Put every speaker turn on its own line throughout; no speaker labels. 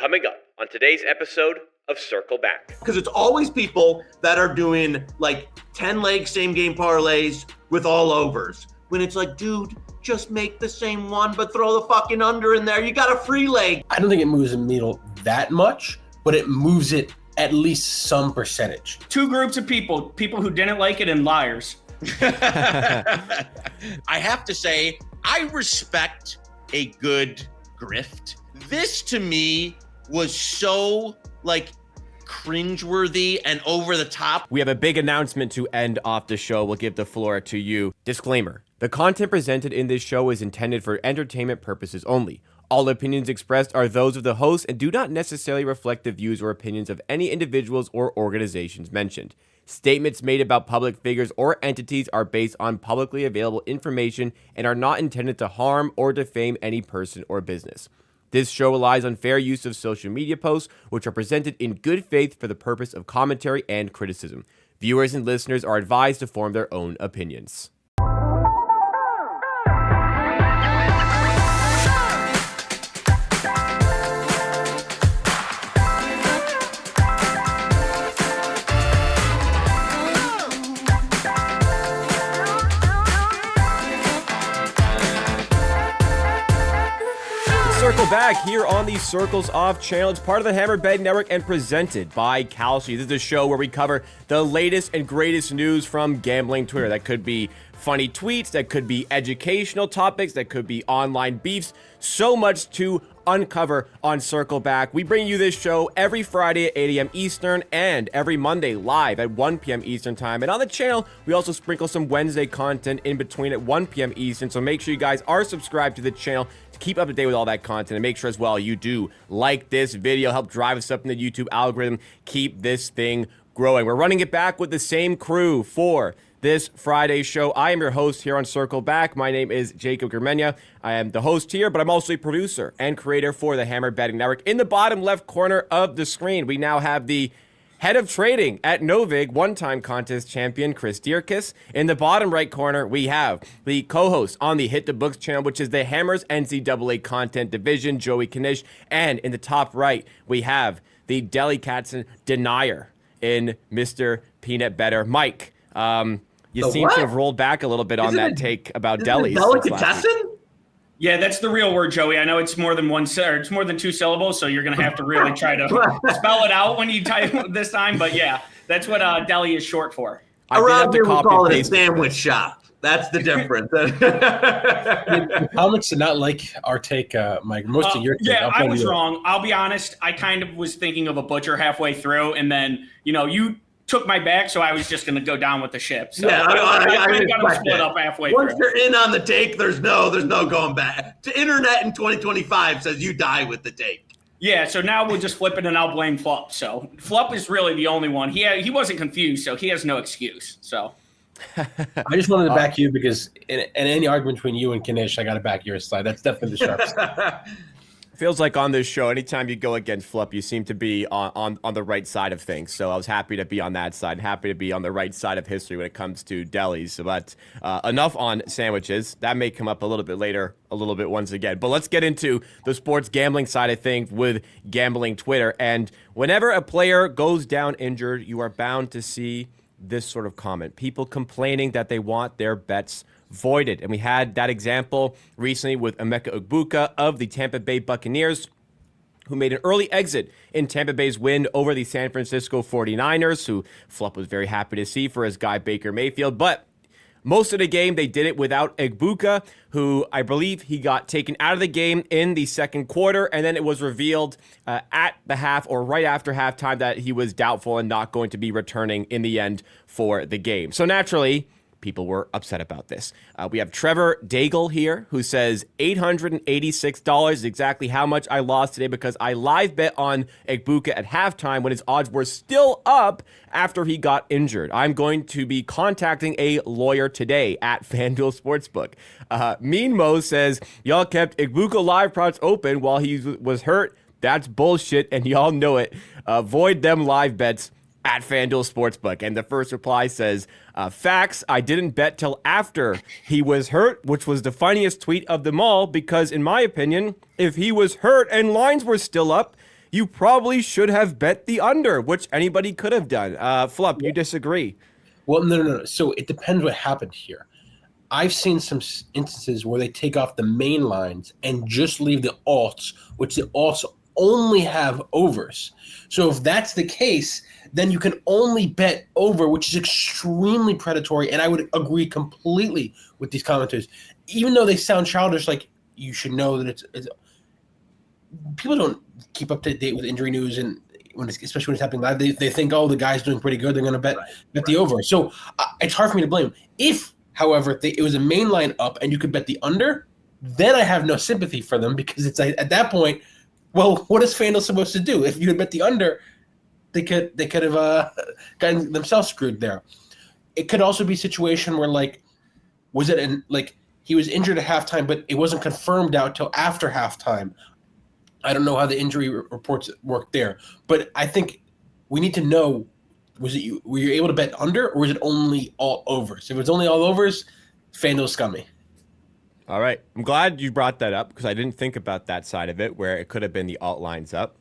Coming up on today's episode of Circle Back.
Because it's always people that are doing like 10 leg same game parlays with all overs. When it's like, dude, just make the same one, but throw the fucking under in there. You got a free leg.
I don't think it moves the needle that much, but it moves it at least some percentage.
Two groups of people who didn't like it and liars.
I have to say, I respect a good grift. This to me was so cringeworthy and over the top.
We have a big announcement to end off the show. We'll give the floor to you. Disclaimer. The content presented in this show is intended for entertainment purposes only. All opinions expressed are those of the host and do not necessarily reflect the views or opinions of any individuals or organizations mentioned. Statements made about public figures or entities are based on publicly available information and are not intended to harm or defame any person or business. This show relies on fair use of social media posts, which are presented in good faith for the purpose of commentary and criticism. Viewers and listeners are advised to form their own opinions. Circle Back here on the Circles Off channel. It's part of the Hammer Bet Network and presented by Kalshi. This is a show where we cover the latest and greatest news from gambling Twitter. That could be funny tweets, that could be educational topics, that could be online beefs. So much to uncover on Circle Back. We bring you this show every Friday at 8 a.m. Eastern and every Monday live at 1 p.m. Eastern time. And on the channel, we also sprinkle some Wednesday content in between at 1 p.m. Eastern. So make sure you guys are subscribed to the channel to keep up to date with all that content, and make sure as well you do like this video, help drive us up in the YouTube algorithm, keep this thing growing. We're running it back with the same crew for this Friday show. I am your host here on Circle Back. My name is Jacob Gramegna. I am the host here, but I'm also a producer and creator for the Hammer Betting Network. In the bottom left corner of the screen, we now have the head of trading at Novig, one-time contest champion, Chris Dierkes. In the bottom right corner, we have the co-host on the Hit the Books channel, which is the Hammer's NCAA content division, Joey Knish. And in the top right, we have the Delicatessen denier in Mr. Peanutbettor, Mike. You seem to have rolled back a little bit on that take about delis.
Delicatessen?
Yeah, that's the real word, Joey. I know it's more than it's more than two syllables, so you're going to have to really try to spell it out when you type this time. But yeah, that's what deli is short for.
Around here, we call it a sandwich shop. That's the difference.
The comments did not like our take, Mike. Most of your take.
Yeah, I was wrong. I'll be honest. I kind of was thinking of a butcher halfway through, and then, you took my back, so I was just going to go down with the ship. So
yeah, I
got them split up halfway
Once
through.
you're in on the take, there's no going back. The internet in 2025 says you die with the take.
Yeah, so now we'll just flip it, and I'll blame Flup. So Flup is really the only one. He wasn't confused, so he has no excuse. So
I just wanted to back you because in any argument between you and Knish, I got to back your side. That's definitely the sharpest.
Feels like on this show, anytime you go against Flup, you seem to be on the right side of things. So I was happy to be on that side, happy to be on the right side of history when it comes to delis. But enough on sandwiches. That may come up a little bit later, a little bit once again. But let's get into the sports gambling side of things with gambling Twitter. And whenever a player goes down injured, you are bound to see this sort of comment. People complaining that they want their bets voided. And we had that example recently with Emeka Egbuka of the Tampa Bay Buccaneers, who made an early exit in Tampa Bay's win over the San Francisco 49ers, who Flup was very happy to see for his guy Baker Mayfield. But most of the game, they did it without Egbuka, who I believe he got taken out of the game in the second quarter, and then it was revealed at the half or right after halftime that he was doubtful and not going to be returning in the end for the game. So naturally, people were upset about this. We have Trevor Daigle here, who says $886 is exactly how much I lost today because I live bet on Egbuka at halftime when his odds were still up after he got injured. I'm going to be contacting a lawyer today at FanDuel Sportsbook. Mean Mo says, y'all kept Egbuka live props open while he was hurt. That's bullshit, and y'all know it. Void them live bets at FanDuel Sportsbook. And the first reply says, facts, I didn't bet till after he was hurt, which was the funniest tweet of them all, because in my opinion, if he was hurt and lines were still up, you probably should have bet the under, which anybody could have done. Flup, you disagree?
Well, no. So it depends what happened here. I've seen some instances where they take off the main lines and just leave the alts, which the alts only have overs. So if that's the case, then you can only bet over, which is extremely predatory. And I would agree completely with these commenters. Even though they sound childish, like you should know that it's people don't keep up to date with injury news, and especially when it's happening live, they think, oh, the guy's doing pretty good, they're going to bet the over. So it's hard for me to blame. If, however, it was a main line up and you could bet the under, then I have no sympathy for them, because it's at that point, well, what is FanDuel supposed to do? If you had bet the under, they could have gotten themselves screwed there. It could also be a situation where, like, was it he was injured at halftime, but it wasn't confirmed out till after halftime. I don't know how the injury reports worked there, but I think we need to know, were you able to bet under, or was it only all overs? If it's only all overs, FanDuel scummy.
All right. I'm glad you brought that up, because I didn't think about that side of it, where it could have been the alt lines up.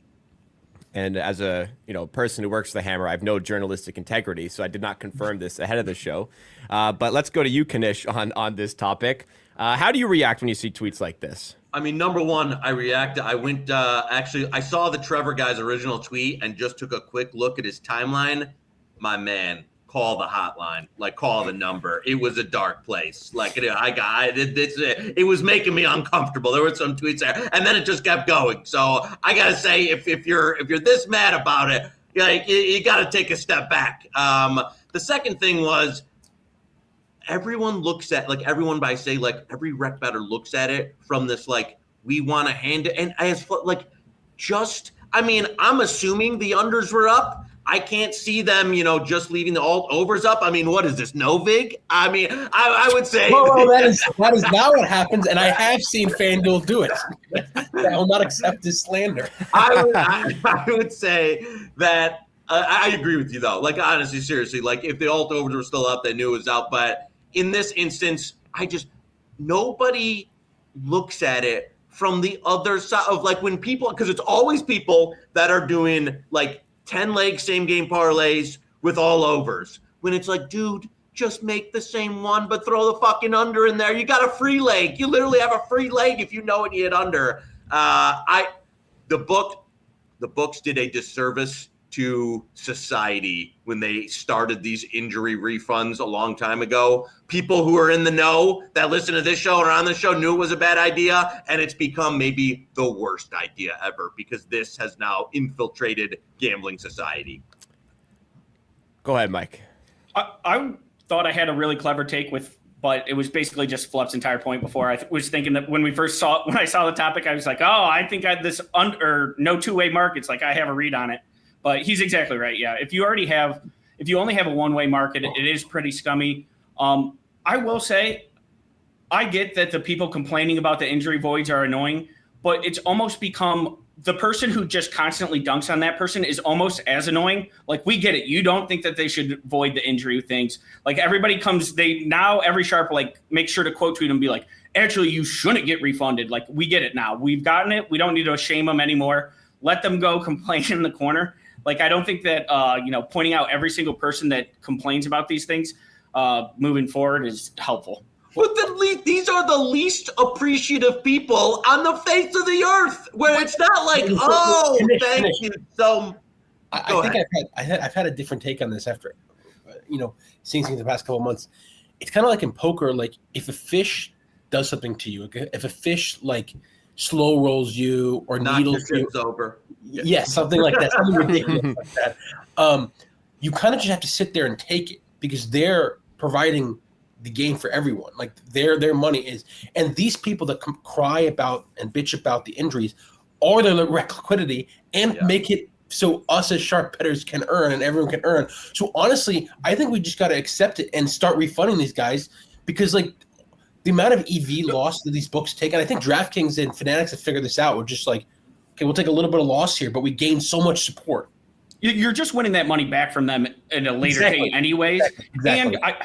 And as a person who works for the Hammer, I have no journalistic integrity, so I did not confirm this ahead of the show. But let's go to you, Knish, on this topic. How do you react when you see tweets like this?
I mean, number one, I reacted. I went, I saw the Trevor guy's original tweet and just took a quick look at his timeline. My man, call the hotline, like call the number. It was a dark place. Like it was making me uncomfortable. There were some tweets there, and then it just kept going. So I gotta say, if you're this mad about it, like you gotta take a step back. The second thing was, everyone looks at, like, everyone, by say, like, every rec better looks at it from this, like, we want to hand it, and as like, I mean, I'm assuming the unders were up. I can't see them, just leaving the alt overs up. I mean, what is this, no vig? I mean, I would say.
Well, that is not what happens, and I have seen FanDuel do it. I will not accept this slander.
I would say that I agree with you, though. Like, honestly, seriously, like, if the alt overs were still up, they knew it was out. But in this instance, nobody looks at it from the other side of, like, when people, because it's always people that are doing, like, 10-leg same-game parlays with all overs. When it's like, dude, just make the same one, but throw the fucking under in there. You got a free leg. You literally have a free leg if you know it, you hit under. The books did a disservice to society when they started these injury refunds a long time ago. People who are in the know that listen to this show or on the show knew it was a bad idea, and it's become maybe the worst idea ever, because this has now infiltrated gambling society.
Go ahead, Mike.
I thought I had a really clever take but it was basically just Flup's entire point before. I was thinking that when I saw the topic, I was like, oh, I think this no two-way markets, like I have a read on it. But he's exactly right. Yeah, if you only have a one-way market, it is pretty scummy. I will say, I get that the people complaining about the injury voids are annoying, but it's almost become the person who just constantly dunks on that person is almost as annoying. Like, we get it. You don't think that they should void the injury things. Like, everybody every sharp, like, make sure to quote tweet and be like, actually, you shouldn't get refunded. Like, we get it now. We've gotten it. We don't need to shame them anymore. Let them go complain in the corner. Like, I don't think that, pointing out every single person that complains about these things moving forward is helpful.
But these are the least appreciative people on the face of the earth, where it's not like, oh, thank you. So
I think I've had a different take on this after, seeing things the past couple of months. It's kind of like in poker, like if a fish does something to you, if a fish, like, slow rolls you or needles you
over.
Yes, something like that, something ridiculous like that. You kind of just have to sit there and take it, because they're providing the game for everyone. Like, their money is, and these people that cry about and bitch about the injuries are their liquidity and make it so us as sharp bettors can earn and everyone can earn. So honestly, I think we just got to accept it and start refunding these guys, because, like, the amount of EV loss that these books take, and I think DraftKings and Fanatics have figured this out. We're just like, okay, we'll take a little bit of loss here, but we gain so much support.
You're just winning that money back from them in a later date anyways. Exactly. And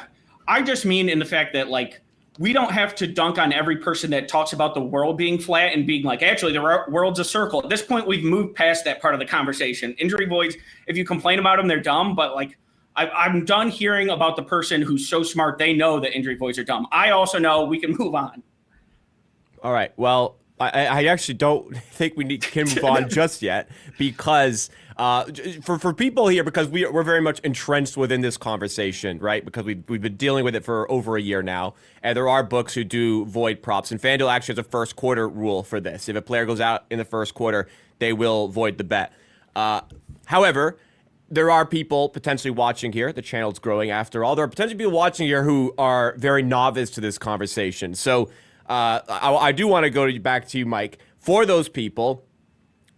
I just mean in the fact that, like, we don't have to dunk on every person that talks about the world being flat and being like, actually, the world's a circle. At this point, we've moved past that part of the conversation. Injury voids, if you complain about them, they're dumb. But like, I'm done hearing about the person who's so smart they know that injury voids are dumb. I also know we can move on.
All right. Well, I actually don't think we can move on just yet because for people here, because we're very much entrenched within this conversation, right? Because we've been dealing with it for over a year now, and there are books who do void props, and FanDuel actually has a first quarter rule for this. If a player goes out in the first quarter, they will void the bet. However, there are people potentially watching here. The channel's growing after all. There are potentially people watching here who are very novice to this conversation. So I do want to go back to you, Mike. For those people,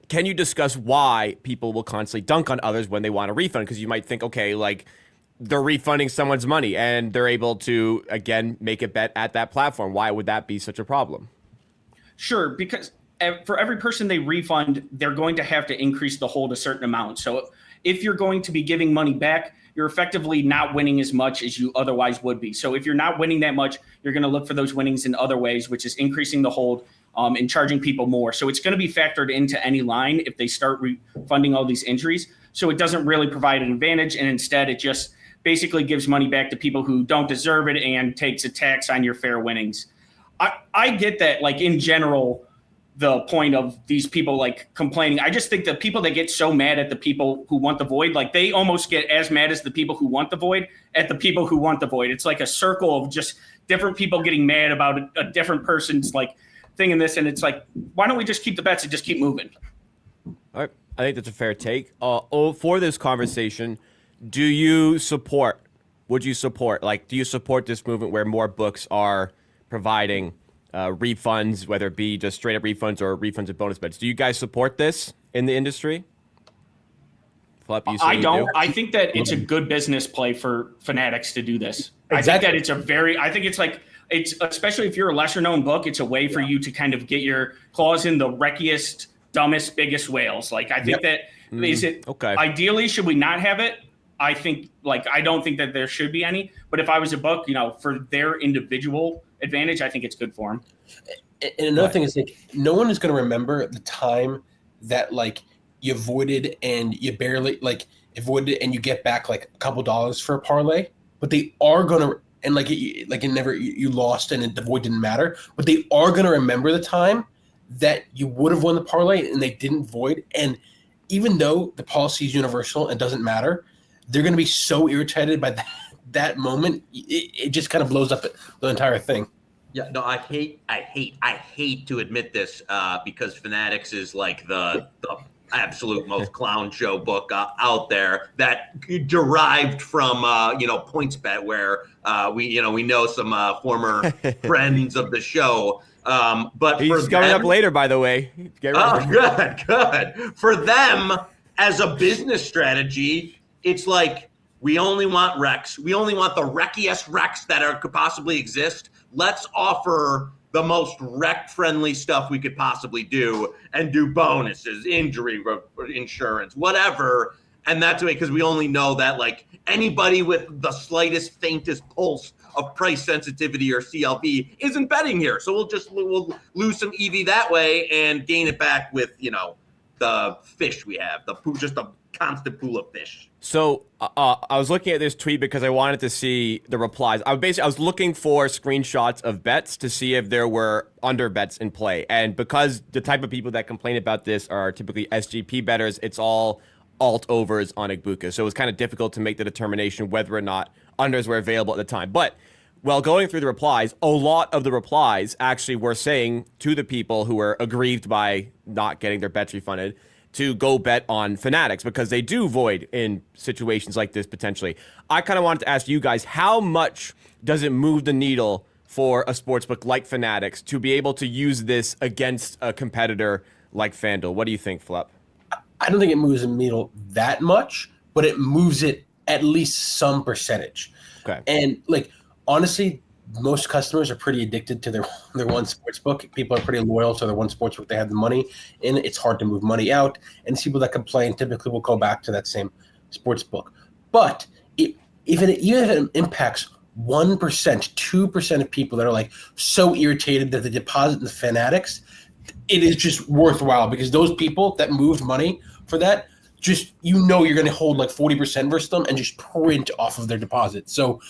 can you discuss why people will constantly dunk on others when they want a refund? Because you might think, okay, like they're refunding someone's money and they're able to, again, make a bet at that platform. Why would that be such a problem?
Sure, because for every person they refund, they're going to have to increase the hold a certain amount. So if you're going to be giving money back, you're effectively not winning as much as you otherwise would be. So if you're not winning that much, you're going to look for those winnings in other ways, which is increasing the hold and charging people more. So it's going to be factored into any line if they start refunding all these injuries. So it doesn't really provide an advantage. And instead, it just basically gives money back to people who don't deserve it and takes a tax on your fair winnings. I get that, like in general, the point of these people like complaining. I just think the people that get so mad at the people who want the void, like they almost get as mad as the people who want the void at the people who want the void. It's like a circle of just different people getting mad about a different person's like thing in this. And it's like, why don't we just keep the bets and just keep moving?
All right. I think that's a fair take. For this conversation, would you support, like, do you support this movement where more books are providing refunds, whether it be just straight up refunds or refunds and bonus bets? Do you guys support this in the industry? Flip, you say
I
you
don't.
do?
I think that it's a good business play for Fanatics to do this.
Exactly.
I think it's especially if you're a lesser known book, it's a way for you to kind of get your claws in the wreckiest, dumbest, biggest whales. Like, I think that is it.
Okay.
Ideally, should we not have it? I think, like, I don't think that there should be any, but if I was a book, for their individual advantage, I think it's good for them.
And another thing is, like, no one is going to remember the time that, like, you voided and you barely, like, avoided and you get back, like, a couple dollars for a parlay, but they are going to, and, like, you lost and the void didn't matter, but they are going to remember the time that you would have won the parlay and they didn't void. And even though the policy is universal and doesn't matter, they're going to be so irritated by that moment. It just kind of blows up the entire thing.
Yeah, no, I hate to admit this because Fanatics is like the absolute most clown show book out there that derived from PointsBet, where we know some former friends of the show. But
he's coming up later, by the way. Get ready.
Oh, good. For them, as a business strategy, it's like, we only want wrecks. We only want the wreckiest wrecks that could possibly exist. Let's offer the most wreck-friendly stuff we could possibly do and do bonuses, injury insurance, whatever. And that's because we only know that, like, anybody with the slightest, faintest pulse of price sensitivity or CLV isn't betting here. So we'll lose some EV that way and gain it back with, the fish we have, just a constant pool of fish.
So I was looking at this tweet because I wanted to see the replies. I was looking for screenshots of bets to see if there were under bets in play. And because the type of people that complain about this are typically SGP bettors, it's all alt overs on Ibuka. So it was kind of difficult to make the determination whether or not unders were available at the time. But while going through the replies, a lot of the replies actually were saying to the people who were aggrieved by not getting their bets refunded to go bet on Fanatics because they do void in situations like this potentially. I kind of wanted to ask you guys, how much does it move the needle for a sportsbook like Fanatics to be able to use this against a competitor like FanDuel? What do you think, Flip?
I don't think it moves the needle that much, but it moves it at least some percentage.
Okay.
And, like, honestly, most customers are pretty addicted to their one sportsbook. People are pretty loyal to their one sportsbook. They have the money in. It's hard to move money out. And people that complain typically will go back to that same sportsbook. But even if it impacts 1%, 2% of people that are like so irritated that they deposit in the Fanatics, it is just worthwhile because those people that moved money for that, just you're going to hold like 40% versus them and just print off of their deposit. So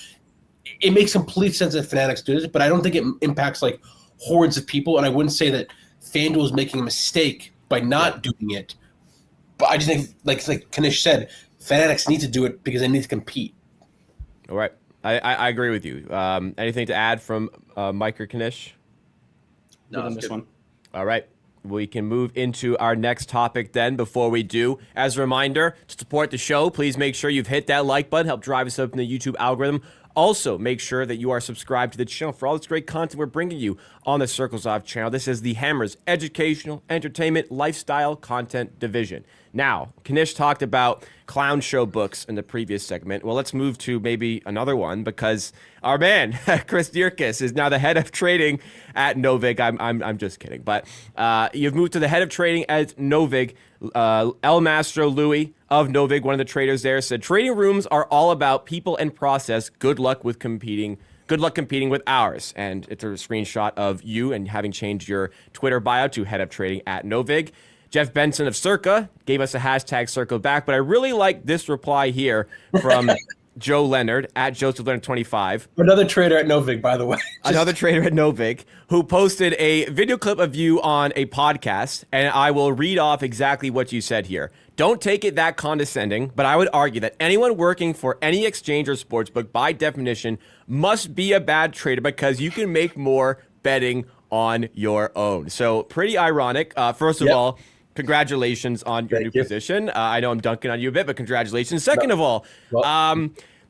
it makes complete sense that Fanatics do this, but I don't think it impacts like hordes of people. And I wouldn't say that FanDuel is making a mistake by not doing it. But I just think, like Knish said, Fanatics need to do it because they need to compete.
All right. I agree with you. Anything to add from Mike or Knish?
No,
this one.
All right. We can move into our next topic then. Before we do, as a reminder, to support the show, please make sure you've hit that like button, help drive us up in the YouTube algorithm. Also, make sure that you are subscribed to the channel for all this great content we're bringing you on the Circles Off channel. This is the Hammer's educational, entertainment, lifestyle content division. Now, Knish talked about clown show books in the previous segment. Well, let's move to maybe another one because our man, Chris Dierkes, is now the head of trading at Novig. I'm just kidding. But you've moved to the head of trading at Novig. El Mastro Louis of Novig, one of the traders there, said, trading rooms are all about people and process. Good luck competing with ours. And it's a screenshot of you and having changed your Twitter bio to head of trading at Novig. Jeff Benson of Circa gave us a hashtag circle back, but I really like this reply here from Joe Leonard at Joseph Leonard 25.
Another trader at Novig, by the way.
Another trader at Novig who posted a video clip of you on a podcast, and I will read off exactly what you said here. Don't take it that condescending, but I would argue that anyone working for any exchange or sportsbook, by definition, must be a bad trader because you can make more betting on your own. So pretty ironic. First of all, congratulations on your new position. I know I'm dunking on you a bit, but congratulations. Second of all,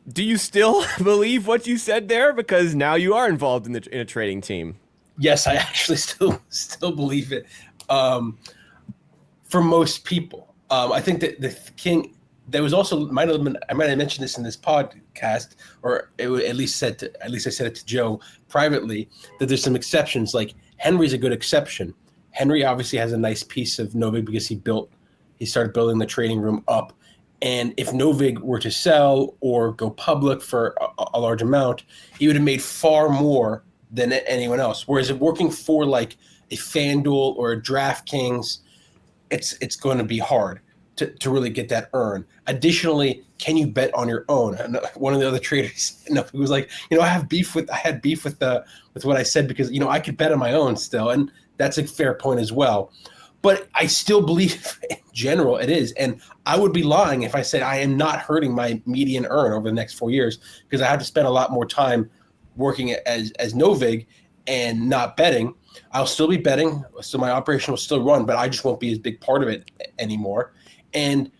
do you still believe what you said there? Because now you are involved in a trading team.
Yes, I actually still believe it. For most people, I think that the king. There was also I might have mentioned this in this podcast, or at least I said it to Joe privately, that there's some exceptions. Like Henry's a good exception. Henry obviously has a nice piece of Novig because he started building the trading room up. And if Novig were to sell or go public for a large amount, he would have made far more than anyone else. Whereas if working for like a FanDuel or a DraftKings, it's going to be hard to really get that earn. Additionally, can you bet on your own? And one of the other traders was like, I had beef with what I said because I could bet on my own still, and that's a fair point as well. But I still believe in general it is. And I would be lying if I said I am not hurting my median earn over the next 4 years because I have to spend a lot more time working as Novig and not betting. I'll still be betting, so my operation will still run, but I just won't be as big part of it anymore. And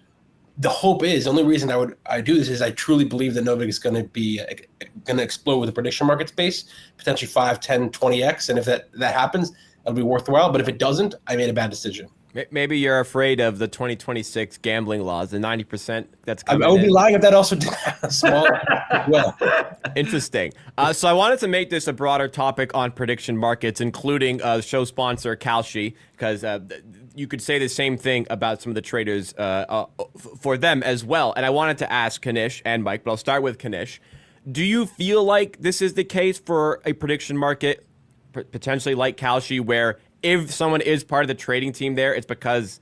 the hope is, the only reason I do this is I truly believe that Novig is going to explode with the prediction market space, potentially 5, 10, 20x. And if that happens, it'll be worthwhile. But if it doesn't, I made a bad decision.
Maybe you're afraid of the 2026 gambling laws, the 90% that's coming
I would be lying if that also did a small well.
Interesting. So I wanted to make this a broader topic on prediction markets, including show sponsor Kalshi, because you could say the same thing about some of the traders for them as well. And I wanted to ask Knish and Mike, but I'll start with Knish. Do you feel like this is the case for a prediction market, potentially like Kalshi, where if someone is part of the trading team there, it's because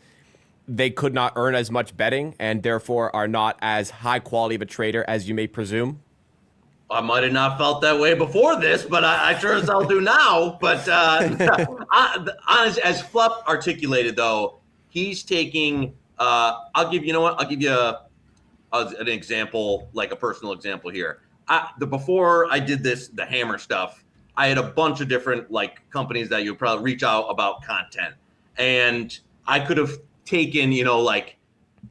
they could not earn as much betting and therefore are not as high quality of a trader as you may presume?
I might have not felt that way before this, but I sure as hell do now. But as Fluff articulated, though, he's taking. I'll give you an example, like a personal example here. Before I did the Hammer stuff, I had a bunch of different companies that you would probably reach out about content, and I could have taken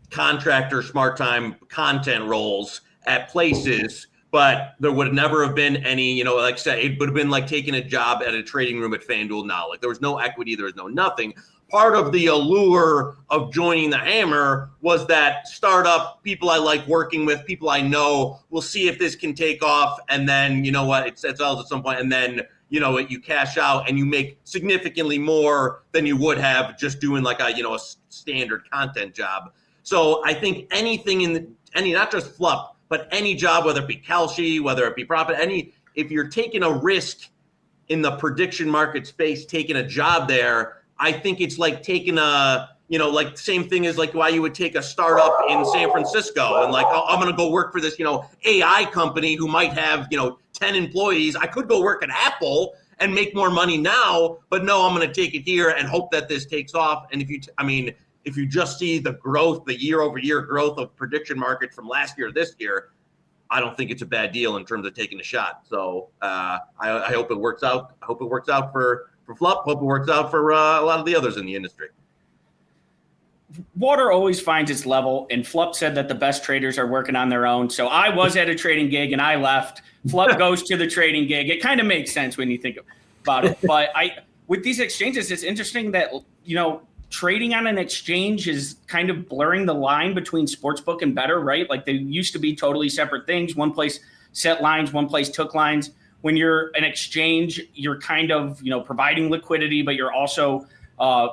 contractor smart time content roles at places, but there would never have been any, like I said, it would have been like taking a job at a trading room at FanDuel now. There was no equity, there was no nothing. Part of the allure of joining the Hammer was that startup, people I like working with, people I know, we'll see if this can take off. And then, it sells at some point, and then, you cash out and you make significantly more than you would have just doing a standard content job. So I think anything not just Fluff, but any job, whether it be Kalshi, whether it be profit, if you're taking a risk in the prediction market space, taking a job there, I think it's like taking like same thing as like why you would take a startup in San Francisco and like, oh, I'm going to go work for this, AI company who might have, 10 employees. I could go work at Apple and make more money now, but no, I'm going to take it here and hope that this takes off. And if you just see the growth, the year over year growth of prediction markets from last year to this year, I don't think it's a bad deal in terms of taking a shot. So I hope it works out. I hope it works out for Flup. Hope it works out for a lot of the others in the industry.
Water always finds its level, and Flup said that the best traders are working on their own. So I was at a trading gig and I left. Flup goes to the trading gig. It kind of makes sense when you think about it. But with these exchanges, it's interesting that, trading on an exchange is kind of blurring the line between sportsbook and bettor, right? Like they used to be totally separate things. One place set lines, one place took lines. When you're an exchange, you're kind of, providing liquidity, but you're also,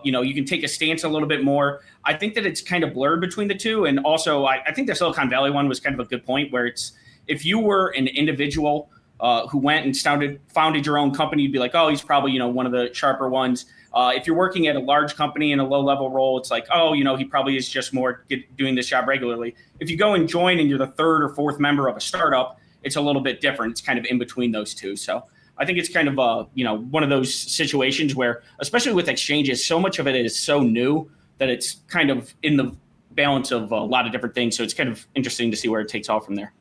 you can take a stance a little bit more. I think that it's kind of blurred between the two. And also, I think the Silicon Valley one was kind of a good point where it's, if you were an individual who went and founded your own company, you'd be like, oh, he's probably, one of the sharper ones. If you're working at a large company in a low-level role, it's like, oh, he probably is just more doing this job regularly. If you go and join and you're the third or fourth member of a startup, it's a little bit different. It's kind of in between those two. So I think it's kind of one of those situations where, especially with exchanges, so much of it is so new that it's kind of in the balance of a lot of different things. So it's kind of interesting to see where it takes off from there.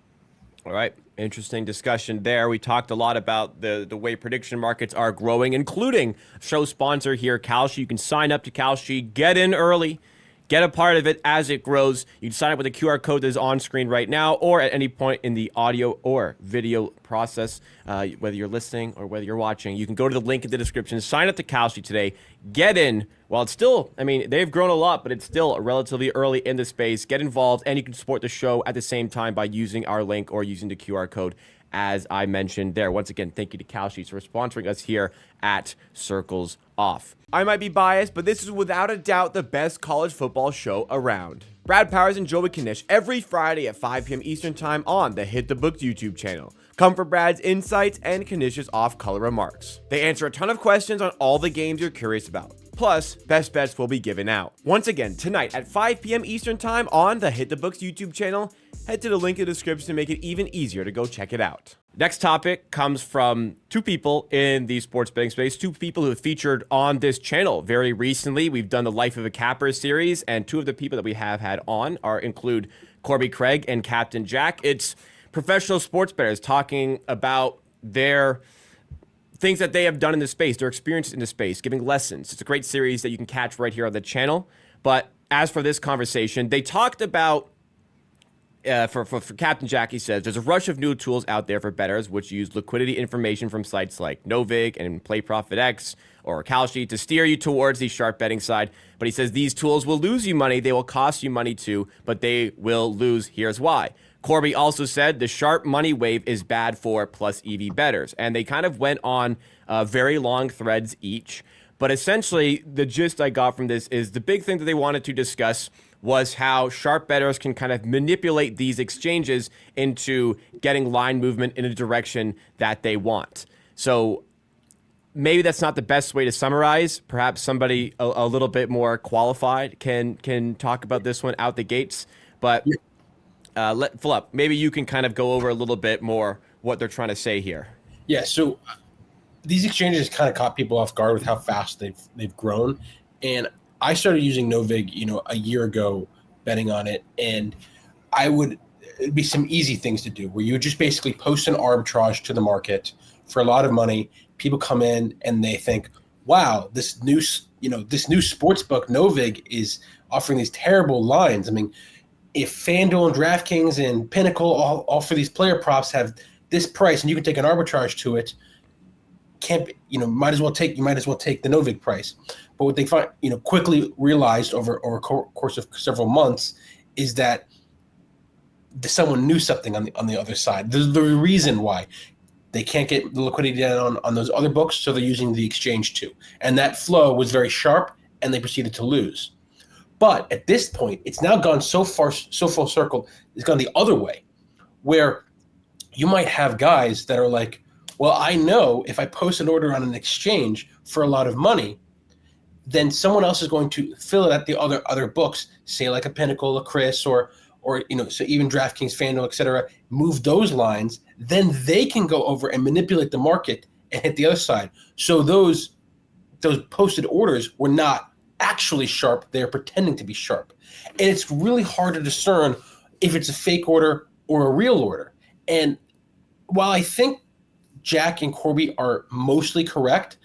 All right. Interesting discussion there. We talked a lot about the way prediction markets are growing, including show sponsor here, Kalshi. You can sign up to Kalshi, get in early, get a part of it as it grows. You can sign up with the QR code that is on screen right now or at any point in the audio or video process, whether you're listening or whether you're watching. You can go to the link in the description, sign up to Kalshi today, get in. While it's still, they've grown a lot, but it's still relatively early in the space. Get involved, and you can support the show at the same time by using our link or using the QR code as I mentioned there. Once again, thank you to Kalshi for sponsoring us here at Circles Off. I might be biased, but this is without a doubt the best college football show around. Brad Powers and Joey Knish every Friday at 5 p.m. Eastern Time on the Hit the Books YouTube channel. Come for Brad's insights and Knish's off-color remarks. They answer a ton of questions on all the games you're curious about. Plus, best bets will be given out. Once again, tonight at 5 p.m. Eastern Time on the Hit the Books YouTube channel. Head to the link in the description to make it even easier to go check it out. Next topic comes from two people in the sports betting space, two people who have featured on this channel very recently. We've done the Life of a Capper series, and two of the people that we have had on include Corby Craig and Captain Jack. It's professional sports bettors talking about their things that they have done in the space, their experiences in the space, giving lessons. It's a great series that you can catch right here on the channel. But as for this conversation, they talked about, for Captain Jack, he says, there's a rush of new tools out there for bettors which use liquidity information from sites like Novig and PlayProfitX or Kalshi to steer you towards the sharp betting side. But he says these tools will lose you money. They will cost you money too, but they will lose. Here's why. Corby also said the sharp money wave is bad for plus EV bettors. And they kind of went on very long threads each. But essentially, the gist I got from this is the big thing that they wanted to discuss was how sharp bettors can kind of manipulate these exchanges into getting line movement in a direction that they want. So maybe that's not the best way to summarize. Perhaps somebody a little bit more qualified can talk about this one out the gates. But Philip, maybe you can kind of go over a little bit more what they're trying to say here.
Yeah, so these exchanges kind of caught people off guard with how fast they've grown. And I started using Novig, a year ago, betting on it, and it'd be some easy things to do where you would just basically post an arbitrage to the market for a lot of money. People come in and they think, wow, this new sportsbook Novig is offering these terrible lines. If FanDuel and DraftKings and Pinnacle all for these player props have this price and you can take an arbitrage to it, you might as well take the Novig price. But what they quickly realized over a course of several months is that someone knew something on the other side. There's the reason why they can't get the liquidity down on those other books, so they're using the exchange too. And that flow was very sharp, and they proceeded to lose. But at this point, it's now gone so full circle, it's gone the other way, where you might have guys that are like, well, I know if I post an order on an exchange for a lot of money, then someone else is going to fill it at the other books, say like a Pinnacle, a Chris, or so even DraftKings, FanDuel, et cetera, move those lines, then they can go over and manipulate the market and hit the other side. So those posted orders were not actually sharp. They're pretending to be sharp. And it's really hard to discern if it's a fake order or a real order. And while I think Jack and Corby are mostly correct,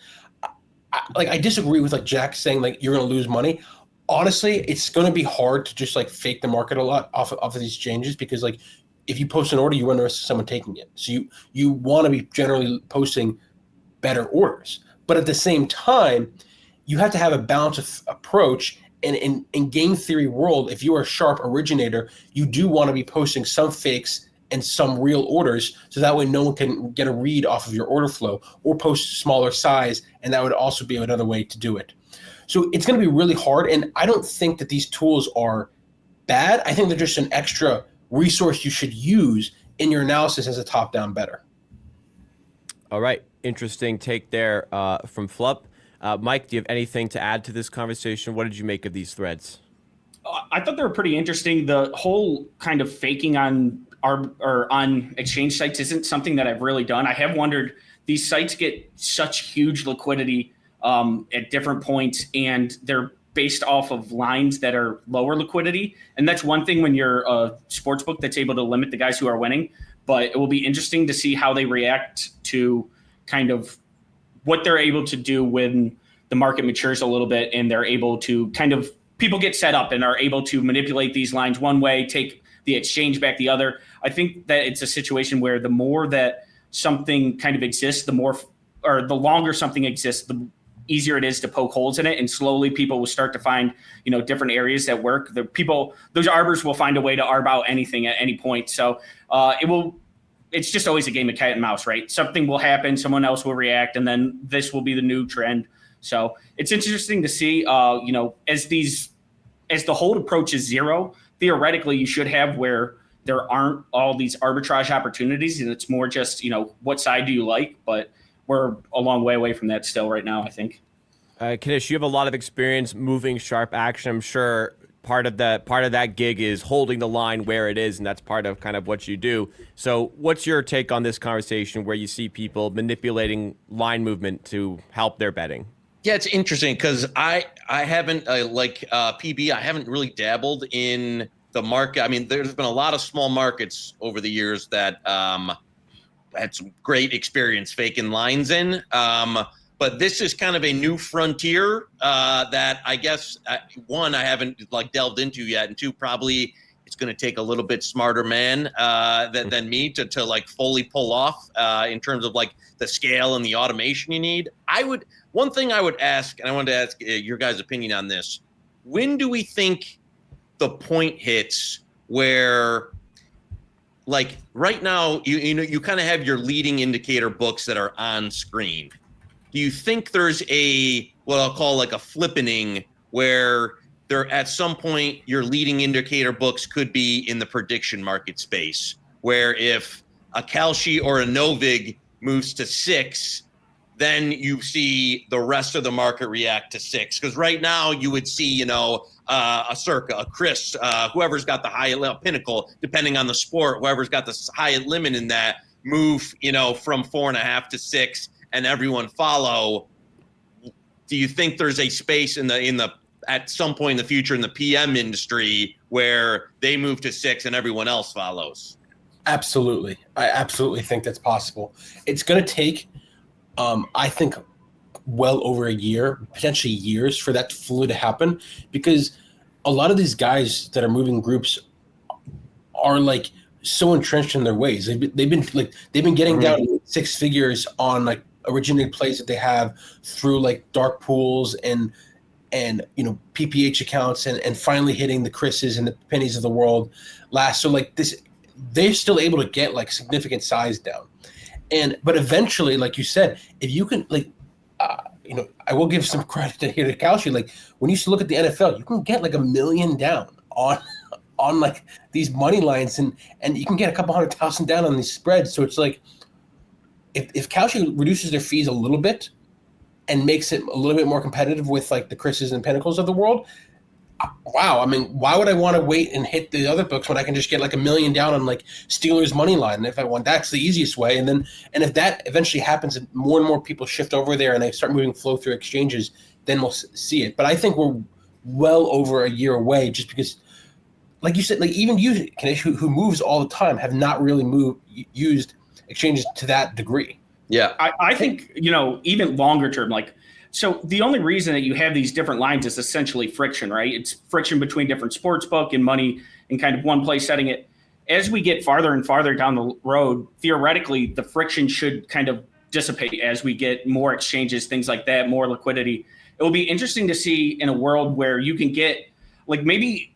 I disagree with like Jack saying like you're going to lose money. Honestly, it's going to be hard to just like fake the market a lot off of these changes, because like if you post an order, you run the risk of someone taking it. So you want to be generally posting better orders. But at the same time, you have to have a balanced approach. And in game theory world, if you are a sharp originator, you do want to be posting some fakes and some real orders, so that way no one can get a read off of your order flow, or post smaller size, and that would also be another way to do it. So it's going to be really hard, and I don't think that these tools are bad. I think they're just an extra resource you should use in your analysis as a top-down bettor.
All right, interesting take there from Flup. Mike, do you have anything to add to this conversation? What did you make of these threads?
I thought they were pretty interesting. The whole kind of faking on exchange sites isn't something that I've really done. I have wondered, these sites get such huge liquidity at different points, and they're based off of lines that are lower liquidity. And that's one thing when you're a sportsbook that's able to limit the guys who are winning. But it will be interesting to see how they react to kind of what they're able to do when the market matures a little bit and they're able to kind of, people get set up and are able to manipulate these lines one way, take the exchange back the other. I think that it's a situation where the more that something kind of exists, the longer something exists, the easier it is to poke holes in it. And slowly people will start to find, different areas that work. Those arbors will find a way to arb out anything at any point. So it's just always a game of cat and mouse, right? Something will happen, someone else will react, and then this will be the new trend. So it's interesting to see, as the hold approaches zero, theoretically you should have where there aren't all these arbitrage opportunities, and it's more just, what side do you like? But we're a long way away from that still right now, I think.
Knish, you have a lot of experience moving sharp action. I'm sure part of that gig is holding the line where it is, and that's part of kind of what you do. So what's your take on this conversation where you see people manipulating line movement to help their betting?
Yeah, it's interesting because I haven't, PB, I haven't really dabbled in the market. I mean, there's been a lot of small markets over the years that had some great experience faking lines in. But this is kind of a new frontier that I guess, one, I haven't delved into yet, and two, probably it's going to take a little bit smarter man than me to fully pull off in terms of the scale and the automation you need. One thing I would ask, and I wanted to ask your guys' opinion on this: when do we think the point hits where, right now, you kind of have your leading indicator books that are on screen? Do you think there's what I'll call a flippening where at some point your leading indicator books could be in the prediction market space, where if a Kalshi or a Novig moves to 6, then you see the rest of the market react to 6? Because right now you would see, a Circa, a Chris, whoever's got the high Pinnacle, depending on the sport, whoever's got the highest limit in that, move, from 4.5 to 6, and everyone follow. Do you think there's a space at some point in the future in the PM industry where they move to 6 and everyone else follows?
Absolutely. I absolutely think that's possible. It's going to take, I think, well over a year, potentially years, for that flow to happen, because a lot of these guys that are moving groups are so entrenched in their ways. They've been getting down 6 figures on originated plays that they have through dark pools and PPH accounts and finally hitting the Chris's and the pennies of the world last. So they're still able to get significant size down. But eventually, like you said, if you can I will give some credit here to Kalshi. When you look at the NFL, you can get $1 million down on like these money lines, and you can get a couple $100,000 down on these spreads. So it's like if Kalshi reduces their fees a little bit and makes it a little bit more competitive with like the Chris's and Pinnacles of the world, wow. I mean, why would I want to wait and hit the other books when I can just get like $1 million down on like Steelers money line? And if I want, that's the easiest way. And if that eventually happens and more people shift over there and they start moving flow through exchanges, then we'll see it. But I think we're well over a year away, just because, like you said, like even you, Knish, who moves all the time, have not really used exchanges to that degree.
Yeah.
I think, even longer term, like, so the only reason that you have these different lines is essentially friction, right? It's friction between different sportsbook and money in kind of one place setting it. As we get farther and farther down the road, theoretically, the friction should kind of dissipate as we get more exchanges, things like that, more liquidity. It will be interesting to see in a world where you can get, like, maybe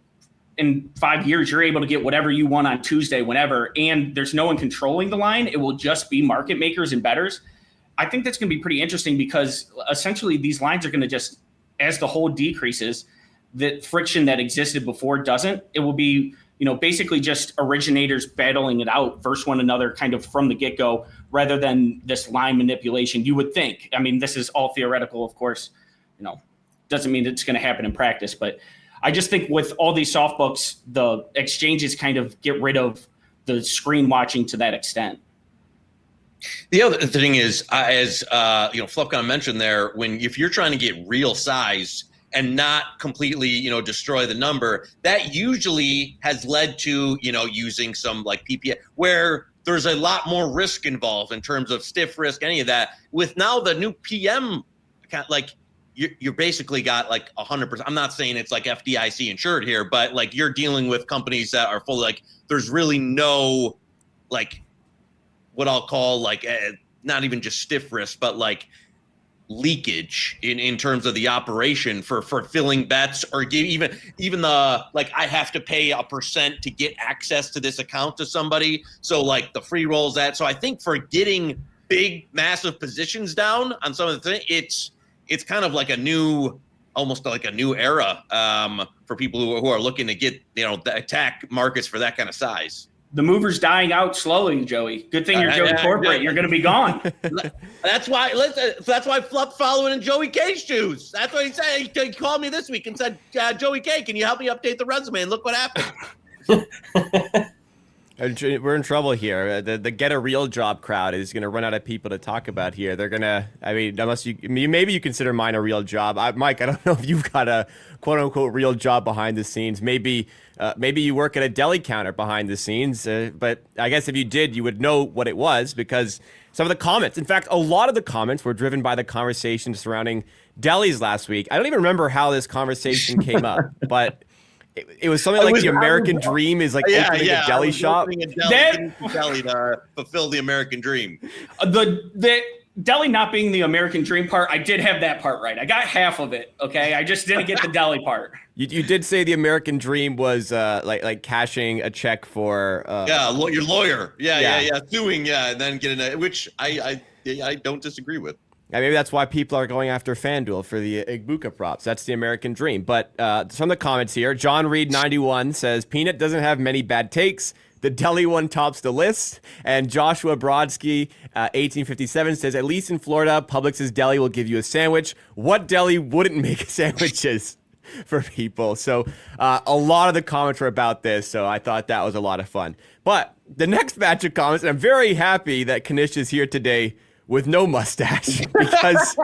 in 5 years, you're able to get whatever you want on Tuesday, whenever, and there's no one controlling the line. It will just be market makers and bettors. I think that's going to be pretty interesting because essentially these lines are going to just, as the hold decreases, the friction that existed before doesn't. It will be, basically just originators battling it out versus one another kind of from the get-go rather than this line manipulation. You would think. I mean, this is all theoretical, of course. Doesn't mean it's going to happen in practice. But I just think with all these soft books, the exchanges kind of get rid of the screen watching to that extent.
The other thing is, as Fluff kind of mentioned there, if you're trying to get real size and not completely, destroy the number, that usually has led to, using some like PPA, where there's a lot more risk involved in terms of stiff risk, any of that. With now the new PM, like you're basically got like 100%. I'm not saying it's like FDIC insured here, but like you're dealing with companies that are full, like there's really no like what I'll call like not even just stiff risk, but like leakage in terms of the operation for filling bets or even the like I have to pay a % to get access to this account to somebody. So like the free rolls that. So I think for getting big massive positions down on some of the things, it's kind of like almost like a new era for people who are looking to get attack markets for that kind of size.
The mover's dying out slowly, Joey. Good thing you're Joey Corporate. You're going to be gone.
That's why Fluff following in Joey K's shoes. That's what he said. He called me this week and said, Joey K, can you help me update the resume? And look what happened.
We're in trouble here. The get a real job crowd is going to run out of people to talk about here. They're going to, unless maybe you consider mine a real job. Mike, I don't know if you've got a quote unquote real job behind the scenes. Maybe you work at a deli counter behind the scenes. But I guess if you did, you would know what it was because some of the comments, in fact, a lot of the comments were driven by the conversation surrounding delis last week. I don't even remember how this conversation came up, but it was something like the American dream is like opening a deli shop.
Deli to fulfill the American dream.
The deli not being the American dream part, I did have that part right. I got half of it. Okay, I just didn't get the deli part.
You did say the American dream was like cashing a check for
your lawyer. Yeah, suing, and then getting it, which I don't disagree with.
Yeah, maybe that's why people are going after FanDuel for the Igbuka props. That's the American dream. But some of the comments here, John Reed 91 says Peanut doesn't have many bad takes. The deli one tops the list. And Joshua Brodsky 1857 says, at least in Florida, Publix's deli will give you a sandwich. What deli wouldn't make sandwiches for people? So a lot of the comments were about this. So I thought that was a lot of fun. But the next batch of comments, and I'm very happy that Knish is here today with no mustache because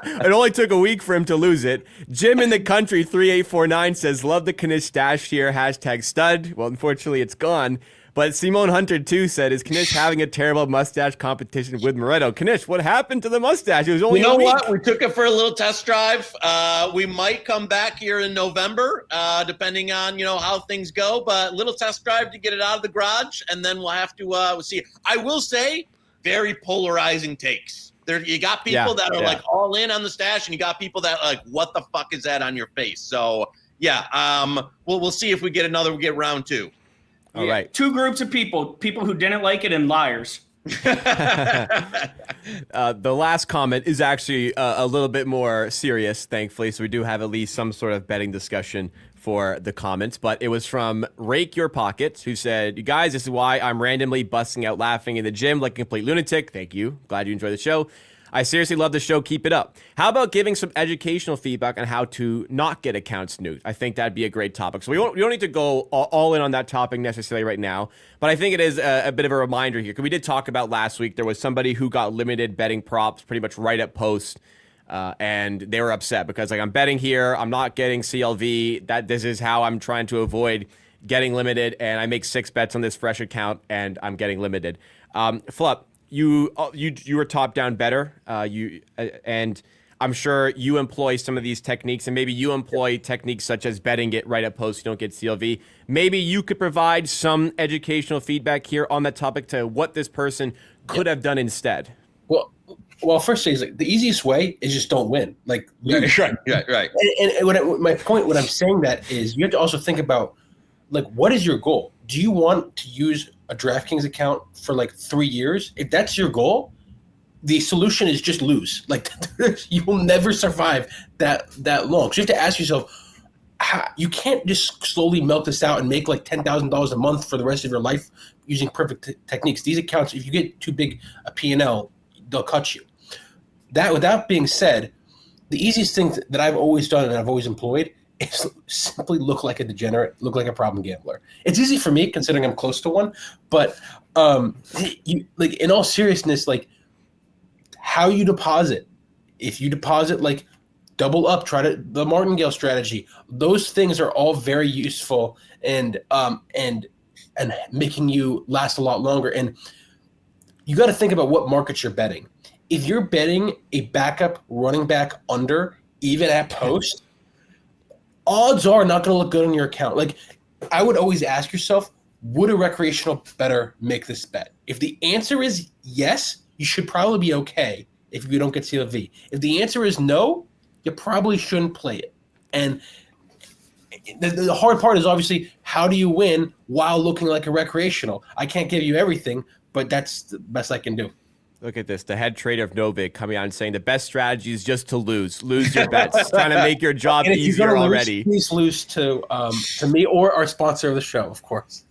it only took a week for him to lose it. Jim in the country 3849 says, love the Knish stash here, #stud. Well, unfortunately, it's gone. But Simone Hunter, too, said, is Knish having a terrible mustache competition with Moretto? Knish, what happened to the mustache? It was only a week.
What? We took it for a little test drive. We might come back here in November, depending on, how things go. But little test drive to get it out of the garage, and then we'll have to we'll see. I will say, very polarizing takes. There, you got people that are like all in on the stash, and you got people that are like, what the fuck is that on your face? So we'll see if we get round two.
All right.
Two groups of people who didn't like it and liars.
The last comment is actually a little bit more serious, thankfully. So we do have at least some sort of betting discussion for the comments, but it was from Rake Your Pockets, who said, "You guys, this is why I'm randomly busting out laughing in the gym like a complete lunatic." Thank you. Glad you enjoy the show. I seriously love the show. Keep it up. How about giving some educational feedback on how to not get accounts nuked? I think that'd be a great topic. So we don't need to go all in on that topic necessarily right now, but I think it is a bit of a reminder here, because we did talk about last week, there was somebody who got limited betting props pretty much right at post, and they were upset because, like, I'm betting here, I'm not getting CLV, this is how I'm trying to avoid getting limited, and I make 6 bets on this fresh account and I'm getting limited. Flup, you were top down better, and I'm sure you employ some of these techniques, and maybe you employ techniques such as betting it right at post, you don't get CLV. Maybe you could provide some educational feedback here on that topic to what this person could have done instead.
Well, first thing is, like, the easiest way is just don't win. Like, lose.
Right.
And what I'm saying that is, you have to also think about, like, what is your goal? Do you want to use a DraftKings account for like 3 years? If that's your goal, the solution is just lose. Like, you will never survive that long. So you have to ask yourself, you can't just slowly melt this out and make like $10,000 a month for the rest of your life using perfect techniques. These accounts, if you get too big a P&L, they'll cut you. With that being said, the easiest thing that I've always done and I've always employed is simply look like a degenerate, look like a problem gambler. It's easy for me considering I'm close to one, but like, in all seriousness, like, how you deposit. If you deposit, like, double up, try the martingale strategy. Those things are all very useful and making you last a lot longer. And you got to think about what markets you're betting. If you're betting a backup running back under, even at post, odds are not going to look good on your account. Like, I would always ask yourself, would a recreational bettor make this bet? If the answer is yes, you should probably be okay if you don't get CLV. If the answer is no, you probably shouldn't play it. And the hard part is obviously, how do you win while looking like a recreational? I can't give you everything, but that's the best I can do.
Look at this. The head trader of Novik coming out and saying the best strategy is just to lose your bets, trying to make your job easier already.
Please lose to me or our sponsor of the show, of course.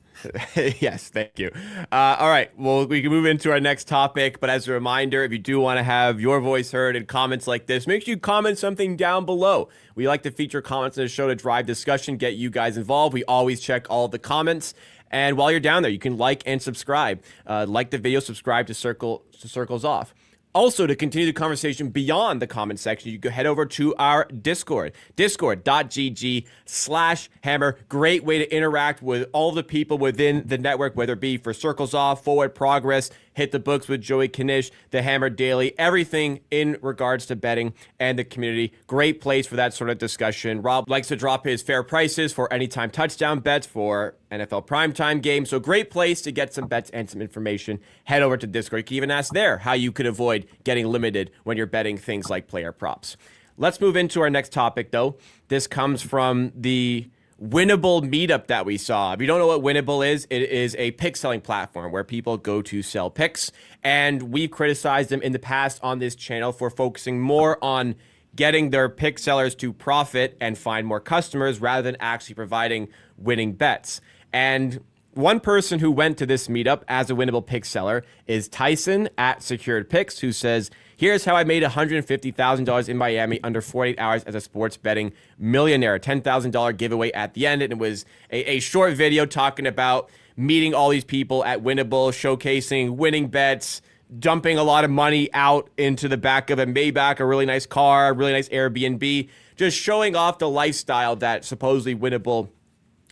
Yes, thank you. All right, well, we can move into our next topic, but as a reminder, if you do want to have your voice heard in comments like this, make sure you comment something down below. We like to feature comments in the show to drive discussion, get you guys involved. We always check all the comments. And while you're down there, you can like and subscribe. Like the video, subscribe to Circles Off. Also, to continue the conversation beyond the comment section, you can head over to our Discord, discord.gg/hammer. Great way to interact with all the people within the network, whether it be for Circles Off, Forward Progress, Hit the Books with Joey Knish, the Hammer Daily, everything in regards to betting and the community. Great place for that sort of discussion. Rob likes to drop his fair prices for anytime touchdown bets for NFL primetime games. So great place to get some bets and some information. Head over to Discord. You can even ask there how you could avoid getting limited when you're betting things like player props. Let's move into our next topic, though. This comes from the Winible meetup that we saw. If you don't know what Winible is, it is a pick selling platform where people go to sell picks. And we've criticized them in the past on this channel for focusing more on getting their pick sellers to profit and find more customers rather than actually providing winning bets. And one person who went to this meetup as a Winible pick seller is Tyson at Secured Picks, who says, "Here's how I made $150,000 in Miami under 48 hours as a sports betting millionaire." $10,000 giveaway at the end. And it was a short video talking about meeting all these people at Winible, showcasing winning bets, dumping a lot of money out into the back of a Maybach, a really nice car, a really nice Airbnb, just showing off the lifestyle that supposedly Winible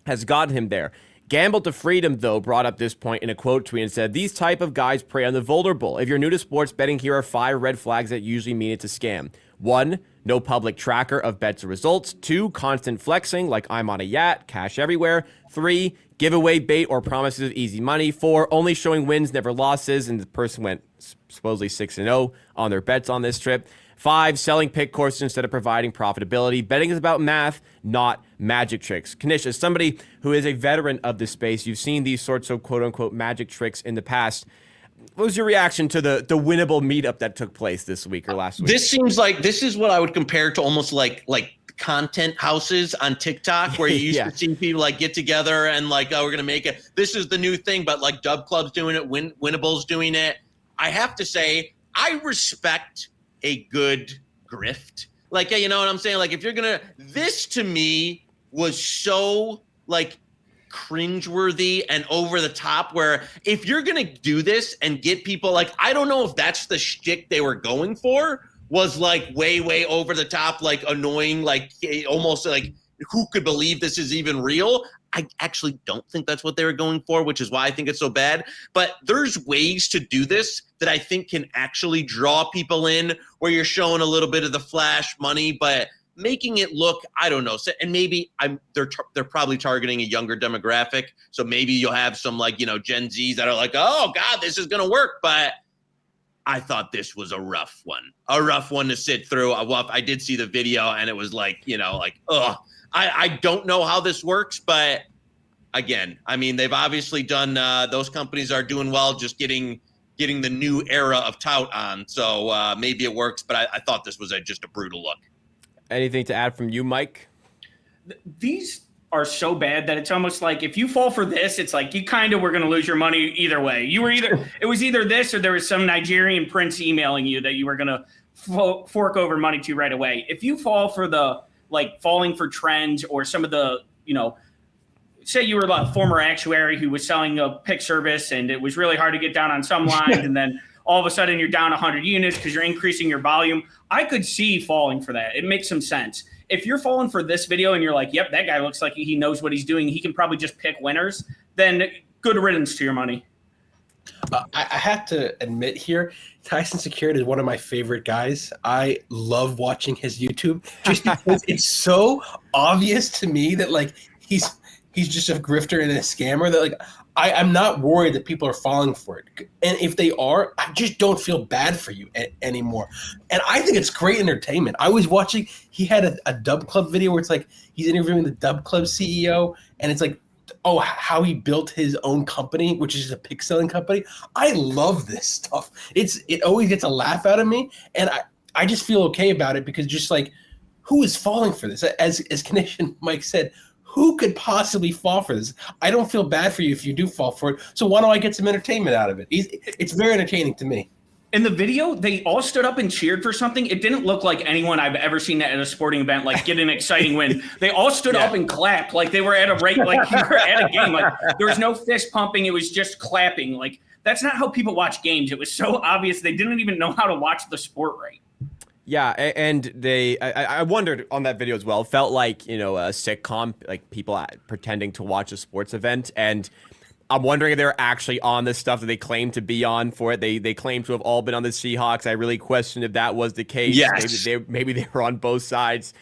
has gotten him there. Gamble to Freedom, though, brought up this point in a quote tweet and said, "These type of guys prey on the vulnerable. If you're new to sports betting, here are 5 red flags that usually mean it's a scam. 1, no public tracker of bets or results. 2, constant flexing, like I'm on a yacht, cash everywhere. 3, giveaway bait or promises of easy money. 4, only showing wins, never losses," and the person went supposedly 6-0 on their bets on this trip. 5, selling pick courses instead of providing profitability. Betting is about math, not magic tricks. Knish, as somebody who is a veteran of this space, you've seen these sorts of quote-unquote magic tricks in the past. What was your reaction to the Winible meetup that took place this week or last week?
This seems like this is what I would compare to almost like content houses on TikTok where you used to see people like get together and like, oh, we're going to make it. This is the new thing, but like Dub Club's doing it. Winible's doing it. I have to say, I respect a good grift. Like, you know what I'm saying? Like, if you're going to, this to me was so like cringeworthy and over the top, where if you're going to do this and get people like, I don't know if that's the shtick they were going for, was like way over the top, like annoying, like almost like who could believe this is even real? I actually don't think that's what they were going for, which is why I think it's so bad. But there's ways to do this that I think can actually draw people in, where you're showing a little bit of the flash money, but making it look, I don't know. And maybe they're probably targeting a younger demographic. So maybe you'll have some like, you know, Gen Zs that are like, oh God, this is going to work. But I thought this was a rough one to sit through. I did see the video and it was like, you know, like, ugh. I don't know how this works, but again, I mean, they've obviously done, those companies are doing well, just getting the new era of tout on. So maybe it works, but I thought this was just a brutal look. Anything to add from you, Mike?
These are so bad that it's almost like if you fall for this, it's like you kind of were going to lose your money either way. It was either this or there was some Nigerian prince emailing you that you were going to fork over money to right away. If you fall for the like falling for trends or some of the, you know, say you were a former actuary who was selling a pick service and it was really hard to get down on some lines and then all of a sudden you're down 100 units because you're increasing your volume. I could see falling for that. It makes some sense. If you're falling for this video and you're like, yep, that guy looks like he knows what he's doing, he can probably just pick winners, then good riddance to your money.
I have to admit here, Tyson Secured is one of my favorite guys. I love watching his YouTube just because it's so obvious to me that like he's just a grifter and a scammer that like I'm not worried that people are falling for it. And if they are, I just don't feel bad for you anymore. And I think it's great entertainment. I was watching, he had a Dub Club video where it's like he's interviewing the Dub Club CEO and it's like, oh, how he built his own company, which is a pick selling company. I love this stuff. It always gets a laugh out of me. And I just feel okay about it because just like, who is falling for this? As Knish and Mike said, who could possibly fall for this? I don't feel bad for you if you do fall for it. So why don't I get some entertainment out of it? It's very entertaining to me.
In the video, they all stood up and cheered for something. It didn't look like anyone I've ever seen at a sporting event like get an exciting win. They all stood up and clapped like they were at a rate, like you were at a game. Like there was no fist pumping. It was just clapping. Like that's not how people watch games. It was so obvious they didn't even know how to watch the sport right.
Yeah, and I wondered on that video as well. It felt like, you know, a sitcom, like people pretending to watch a sports event. And I'm wondering if they're actually on this stuff that they claim to be on for it. They claim to have all been on the Seahawks. I really question if that was the case.
Yes.
Maybe they were on both sides.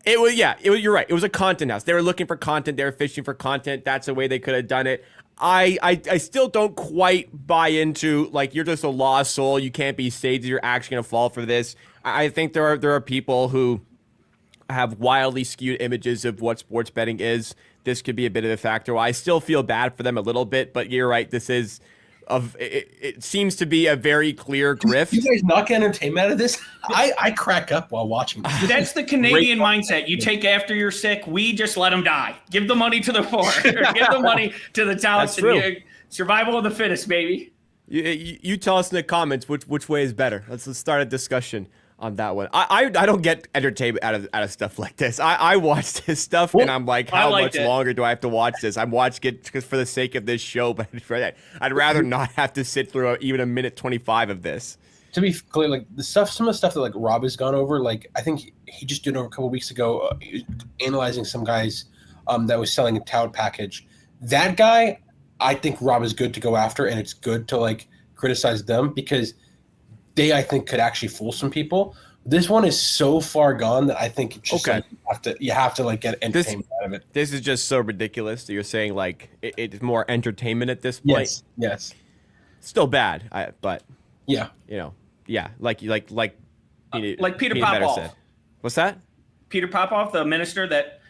You're right. It was a content house. They were looking for content. They were fishing for content. That's a way they could have done it. I still don't quite buy into, like, you're just a lost soul. You can't be saved. You're actually going to fall for this. I think there are people who have wildly skewed images of what sports betting is. This could be a bit of a factor. Well, I still feel bad for them a little bit, but you're right. This is it seems to be a very clear grift.
You guys not get entertainment out of this? I crack up while watching this.
That's the Canadian mindset. You take after you're sick. We just let them die. Give the money to the poor. Give the money to the talents. Survival of the fittest, baby.
You tell us in the comments which way is better. Let's start a discussion on that one. I don't get entertainment out of stuff like this. I watch this stuff and I'm like, how much longer do I have to watch this? I'm watching it just for the sake of this show, but I'd rather not have to sit through even a minute 25 of this.
To be clear, like some of the stuff that like Rob has gone over, like I think he just did over a couple of weeks ago, analyzing some guys that was selling a tout package. That guy, I think Rob is good to go after, and it's good to like criticize them because they, I think, could actually fool some people. This one is so far gone that I think it's just like, you have to like get entertainment out of it.
This is just so ridiculous that you're saying like it's more entertainment at this point.
Yes.
Still bad, but
yeah,
you know, yeah, like Peter
Popoff
said. What's that?
Peter Popoff, the minister that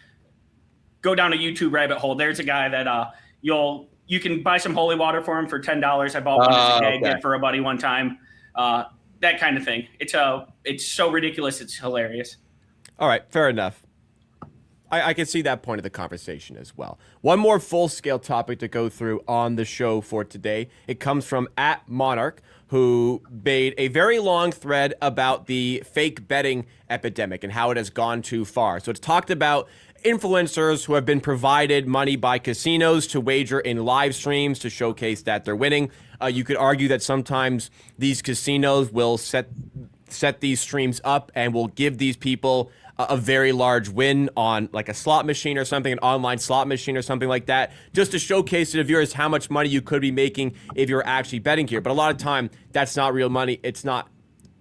go down a YouTube rabbit hole. There's a guy that you can buy some holy water for him for $10. I bought one as a gag did for a buddy one time. That kind of thing. It's so ridiculous. It's hilarious.
All right, fair enough. I can see that point of the conversation as well. One more full-scale topic to go through on the show for today. It comes from @Monarch, who made a very long thread about the fake betting epidemic and how it has gone too far. So it's talked about influencers who have been provided money by casinos to wager in live streams to showcase that they're winning. You could argue that sometimes these casinos will set these streams up and will give these people a very large win on like a slot machine or something, an online slot machine or something like that, just to showcase to the viewers how much money you could be making if you're actually betting here. But a lot of time, that's not real money. It's not,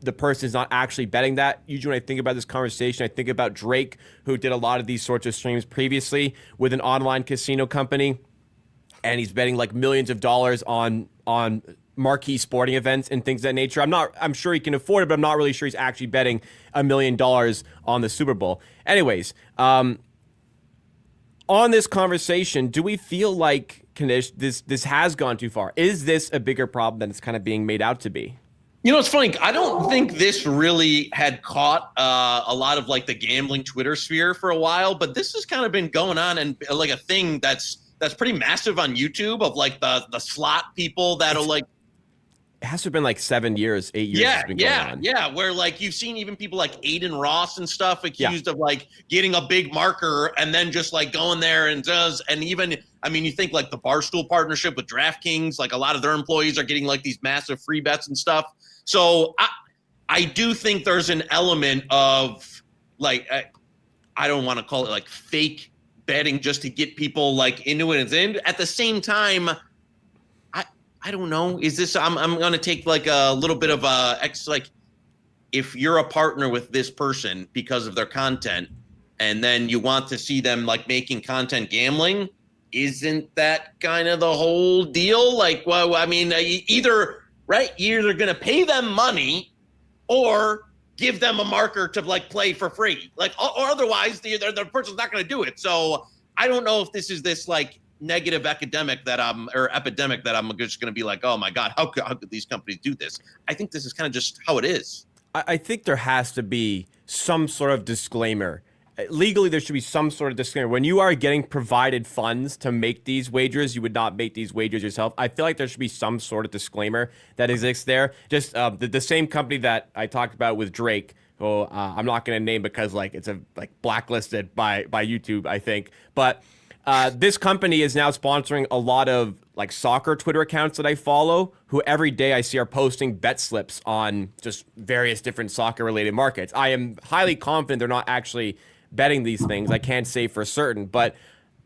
the person's not actually betting that. Usually when I think about this conversation, I think about Drake, who did a lot of these sorts of streams previously with an online casino company, and he's betting like millions of dollars on marquee sporting events and things of that nature. I'm sure he can afford it, but I'm not really sure he's actually betting $1 million on the Super Bowl. Anyways, on this conversation, do we feel like, Knish, this has gone too far? Is this a bigger problem than it's kind of being made out to be?
You know, it's funny. I don't think this really had caught a lot of like the gambling Twitter sphere for a while, but this has kind of been going on and like a thing that's pretty massive on YouTube of like the slot people that'll like.
It has to have been like 7 years, 8 years.
Yeah,
it's been going on.
yeah. Where like you've seen even people like Aiden Ross and stuff accused of like getting a big marker and then just like going there and even, I mean, you think like the Barstool partnership with DraftKings, like a lot of their employees are getting like these massive free bets and stuff. So I do think there's an element of like, I don't want to call it like fake betting just to get people like into it. And at the same time, I don't know. Is this? I'm going to take like a little bit of like if you're a partner with this person because of their content, and then you want to see them like making content gambling, isn't that kind of the whole deal? Like, well, I mean, you're either going to pay them money or give them a marker to like play for free, like, or otherwise the person's not going to do it. So I don't know if this is this like negative epidemic that I'm just going to be like, oh my God, how could these companies do this? I think this is kind of just how it is.
I think there has to be some sort of disclaimer. Legally, there should be some sort of disclaimer. When you are getting provided funds to make these wagers, you would not make these wagers yourself. I feel like there should be some sort of disclaimer that exists there. Just the same company that I talked about with Drake, who I'm not going to name because like it's blacklisted by YouTube, I think. But this company is now sponsoring a lot of like soccer Twitter accounts that I follow, who every day I see are posting bet slips on just various different soccer related markets. I am highly confident they're not actually betting these things. I can't say for certain, but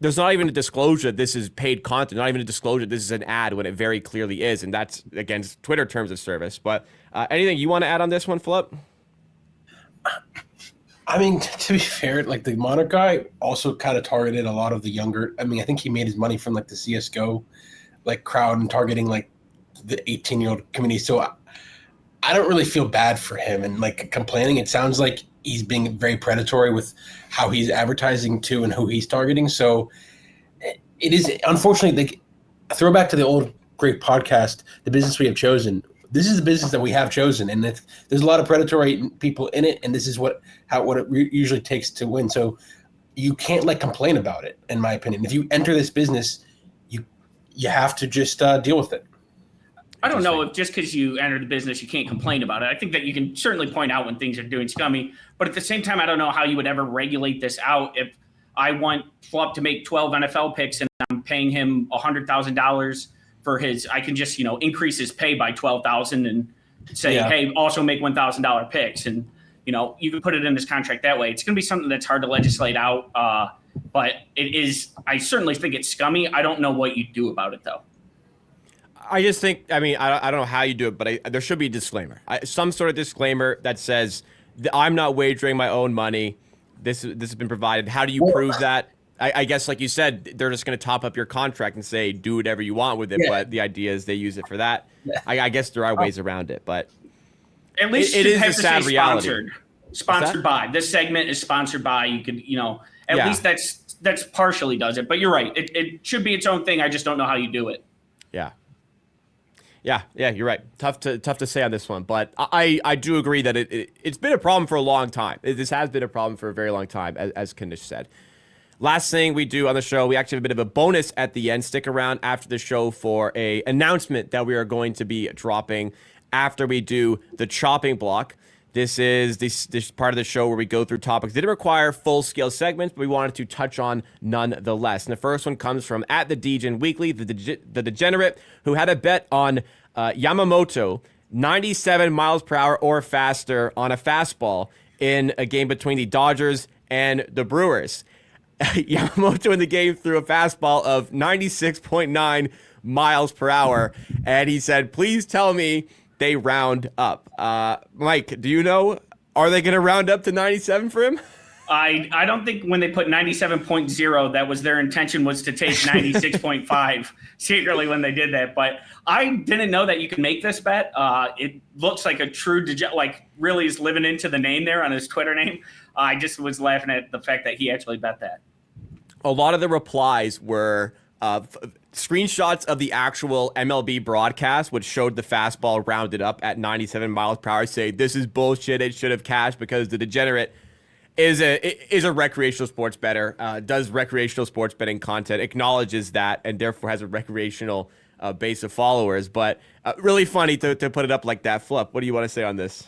there's not even a disclosure that this is paid content, not even a disclosure that this is an ad when it very clearly is, and that's against Twitter terms of service. But anything you want to add on this one, Flip?
I mean, to be fair, like the Monarch guy also kind of targeted a lot of the younger. I mean, I think he made his money from like the CS:GO like crowd and targeting like the 18-year-old community. So I don't really feel bad for him and like complaining. It sounds like he's being very predatory with how he's advertising to and who he's targeting. So it is unfortunately like a throwback to the old great podcast, The Business We Have Chosen. This is the business that we have chosen, and there's a lot of predatory people in it, and this is what it usually takes to win. So you can't like complain about it, in my opinion. If you enter this business, you have to just deal with it.
I don't know if just because you enter the business, you can't complain about it. I think that you can certainly point out when things are doing scummy, but at the same time, I don't know how you would ever regulate this out. If I want Flup to make 12 NFL picks and I'm paying him $100,000 for his, I can just, increase his pay by 12,000 and say, hey, also make $1,000 picks. And, you can put it in this contract that way. It's going to be something that's hard to legislate out. But it is, I certainly think it's scummy. I don't know what you do about it though.
I just think, I don't know how you do it, but there should be a disclaimer. Some sort of disclaimer that says, I'm not wagering my own money. This has been provided. How do you prove that? I guess, like you said, they're just going to top up your contract and say, do whatever you want with it. Yeah. But the idea is they use it for that. Yeah. I guess there are ways around it, but
at least
it is a sad reality.
Sponsored by. This segment is sponsored by. You could, at least that's partially does it. But you're right. It should be its own thing. I just don't know how you do it.
Yeah. Yeah, you're right. Tough to say on this one, but I do agree that it's been a problem for a long time. This has been a problem for a very long time, as Knish said. Last thing we do on the show, we actually have a bit of a bonus at the end. Stick around after the show for a announcement that we are going to be dropping after we do the chopping block. This is this part of the show where we go through topics that didn't require full-scale segments, but we wanted to touch on nonetheless. And the first one comes from at the Degen Weekly, the Degenerate, who had a bet on Yamamoto 97 miles per hour or faster on a fastball in a game between the Dodgers and the Brewers. Yamamoto in the game threw a fastball of 96.9 miles per hour, and he said, please tell me they round up. Mike, do you know, are they going to round up to 97 for him?
I don't think when they put 97.0, that was their intention was to take 96.5 secretly when they did that. But I didn't know that you could make this bet. It looks like a true, really is living into the name there on his Twitter name. I just was laughing at the fact that he actually bet that.
A lot of the replies were screenshots of the actual MLB broadcast, which showed the fastball rounded up at 97 miles per hour, say this is bullshit. It should have cashed because the Degenerate is a recreational sports bettor, does recreational sports betting content, acknowledges that, and therefore has a recreational base of followers. But really funny to put it up like that. Flup, what do you want to say on this?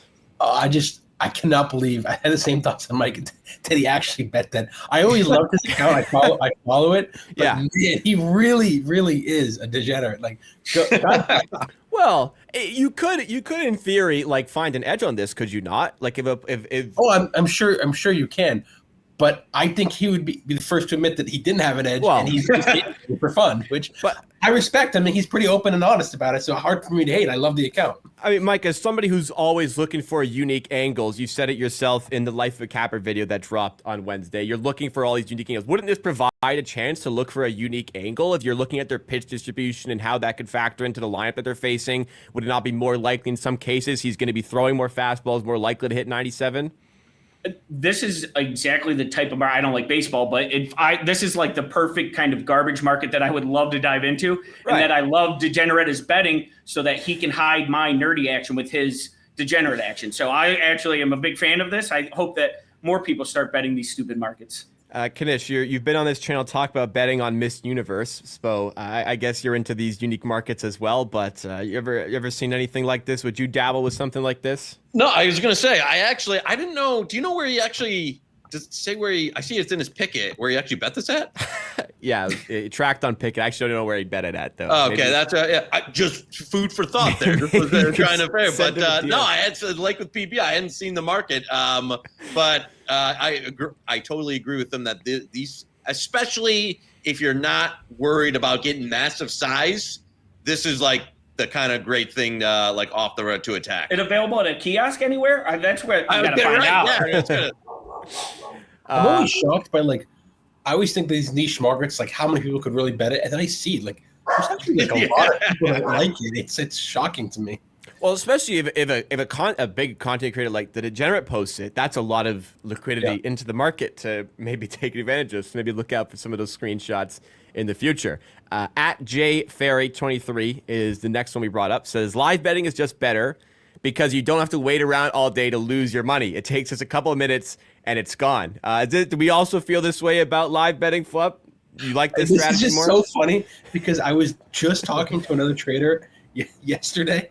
I cannot believe I had the same thoughts on Mike. Did he actually bet that? I always loved his account. I follow it. But
yeah,
man, he really, really is a degenerate. Like,
well, you could in theory like find an edge on this, could you not? Like if
oh, I'm sure you can. But I think he would be the first to admit that he didn't have an edge, and he's just hitting it for fun, which I respect. I mean, he's pretty open and honest about it, so hard for me to hate. I love the account.
I mean, Mike, as somebody who's always looking for unique angles, you said it yourself in the Life of a Capper video that dropped on Wednesday. You're looking for all these unique angles. Wouldn't this provide a chance to look for a unique angle if you're looking at their pitch distribution and how that could factor into the lineup that they're facing? Would it not be more likely in some cases he's going to be throwing more fastballs, more likely to hit 97?
This is exactly the type of I don't like baseball, but this is like the perfect kind of garbage market that I would love to dive into, and that I love Degenerate as betting so that he can hide my nerdy action with his degenerate action. So I actually am a big fan of this. I hope that more people start betting these stupid markets.
Knish, you've been on this channel talk about betting on Miss Universe, so I guess you're into these unique markets as well. But you ever seen anything like this? Would you dabble with something like this?
No, I was gonna say I didn't know. Do you know where he actually? Does it say where he? I see it's in his picket where he actually bet this at.
Yeah, it tracked on picket. I actually don't know where he bet it at though.
Oh, okay, that's just food for thought there. Just was there trying to fair, but no, I had like with PB, I hadn't seen the market. But I totally agree with them that these, especially if you're not worried about getting massive size, this is like the kind of great thing like off the road to attack.
It available at a kiosk anywhere? That's where you gotta find out.
Yeah,
I'm always shocked by I always think these niche markets, like how many people could really bet it, and then I see there's actually a lot of people that like it. It's shocking to me.
Well, especially if a big content creator like the Degenerate posts it, that's a lot of liquidity into the market to maybe take advantage of. So maybe look out for some of those screenshots in the future. At JFerry23 is the next one we brought up. Says live betting is just better because you don't have to wait around all day to lose your money. It takes us a couple of minutes and it's gone. Do we also feel this way about live betting, Flup? You like this strategy more?
This is just so funny because I was just talking to another trader yesterday,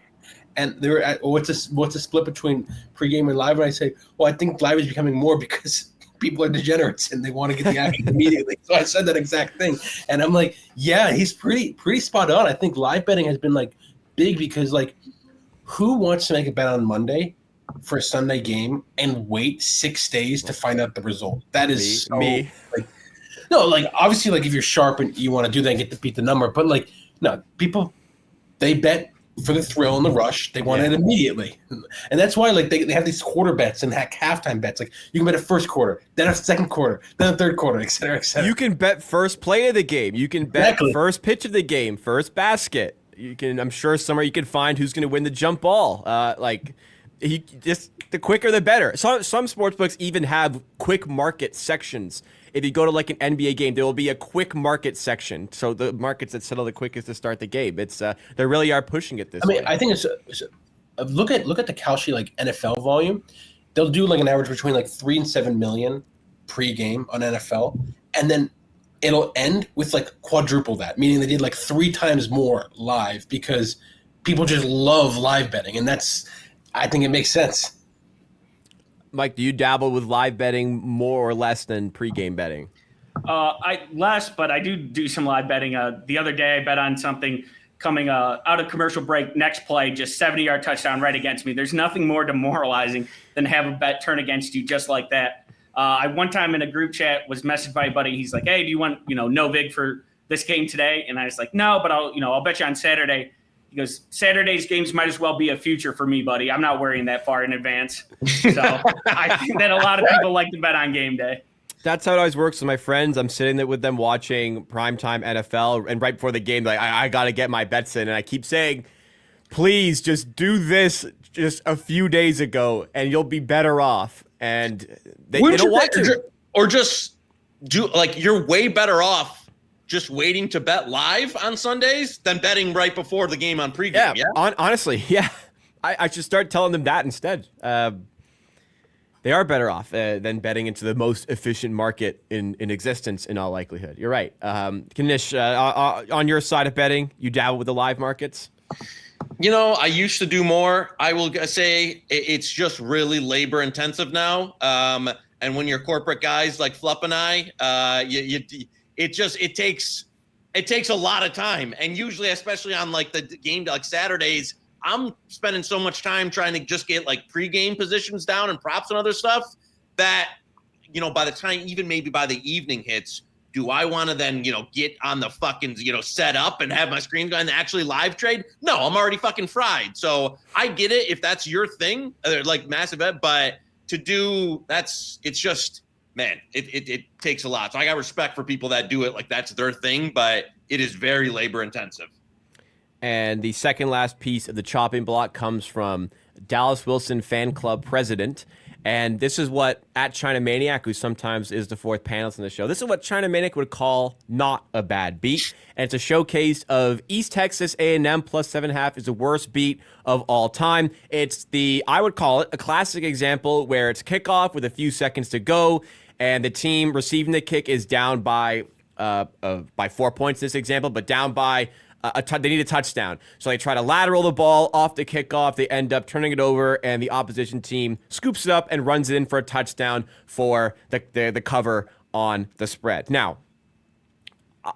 and they were at, what's a split between pregame and live? And I say, well, I think live is becoming more because people are degenerates and they want to get the action immediately. So I said that exact thing, and I'm like, yeah, he's pretty spot on. I think live betting has been big because who wants to make a bet on Monday for a Sunday game and wait 6 days to find out the result? That is
me.
No, obviously, if you're sharp and you want to do that and get to beat the number, but no, people, they bet for the thrill and the rush. They want it immediately, and that's why they have these quarter bets and halftime bets. You can bet a first quarter, then a second quarter, then a third quarter, et cetera, et cetera.
You can bet first play of the game. You can bet first pitch of the game, first basket. You can. I'm sure somewhere you can find who's going to win the jump ball. The quicker the better. Some sportsbooks even have quick market sections if you go to like an NBA game, there will be a quick market section. So the markets that settle the quickest to start the game. It's they really are pushing it this way.
I think it's look at the Kalshi like NFL volume. They'll do like an average between like 3 and 7 million pre-game on NFL, and then it'll end with like quadruple that, meaning they did like 3 times more live because people just love live betting, and I think it makes sense.
Mike, do you dabble with live betting more or less than pre-game betting?
Less, but I do some live betting. The other day I bet on something coming out of commercial break, next play, just 70-yard touchdown right against me. There's nothing more demoralizing than have a bet turn against you just like that. I one time in a group chat was messaged by a buddy. He's like, "Hey, do you want no vig for this game today?" And I was like, "No, but I'll bet you on Saturday." He goes, "Saturday's games might as well be a future for me, buddy. I'm not worrying that far in advance." So I think that a lot of people like to bet on game day.
That's how it always works with my friends. I'm sitting there with them watching primetime NFL, and right before the game, like I got to get my bets in, and I keep saying, "Please, just do this just a few days ago, and you'll be better off." And they don't want to.
Or just do like you're way better off just waiting to bet live on Sundays than betting right before the game on pregame. Yeah.
Honestly, yeah. I should start telling them that instead. They are better off than betting into the most efficient market in existence in all likelihood. You're right. Knish, on your side of betting, you dabble with the live markets?
I used to do more. I will say it's just really labor intensive now. And when you're corporate guys like Flup and I, it takes a lot of time. And usually, especially on like the game, like Saturdays, I'm spending so much time trying to just get like pregame positions down and props and other stuff that, by the time, even maybe by the evening hits, do I want to then, get on the fucking, set up and have my screen going and actually live trade? No, I'm already fucking fried. So I get it if that's your thing, like massive bet, but to do it's just, man, it takes a lot. So I got respect for people that do it like that's their thing, but it is very labor intensive.
And the second last piece of the chopping block comes from Dallas Wilson fan club president. And this is what, at China Maniac, who sometimes is the fourth panelist on the show, this is what China Maniac would call not a bad beat. And it's a showcase of East Texas A&M plus 7.5 is the worst beat of all time. It's I would call it a classic example where it's kickoff with a few seconds to go, and the team receiving the kick is down by 4 points in this example, but down by they need a touchdown. So they try to lateral the ball off the kickoff. They end up turning it over, and the opposition team scoops it up and runs it in for a touchdown for the cover on the spread. Now,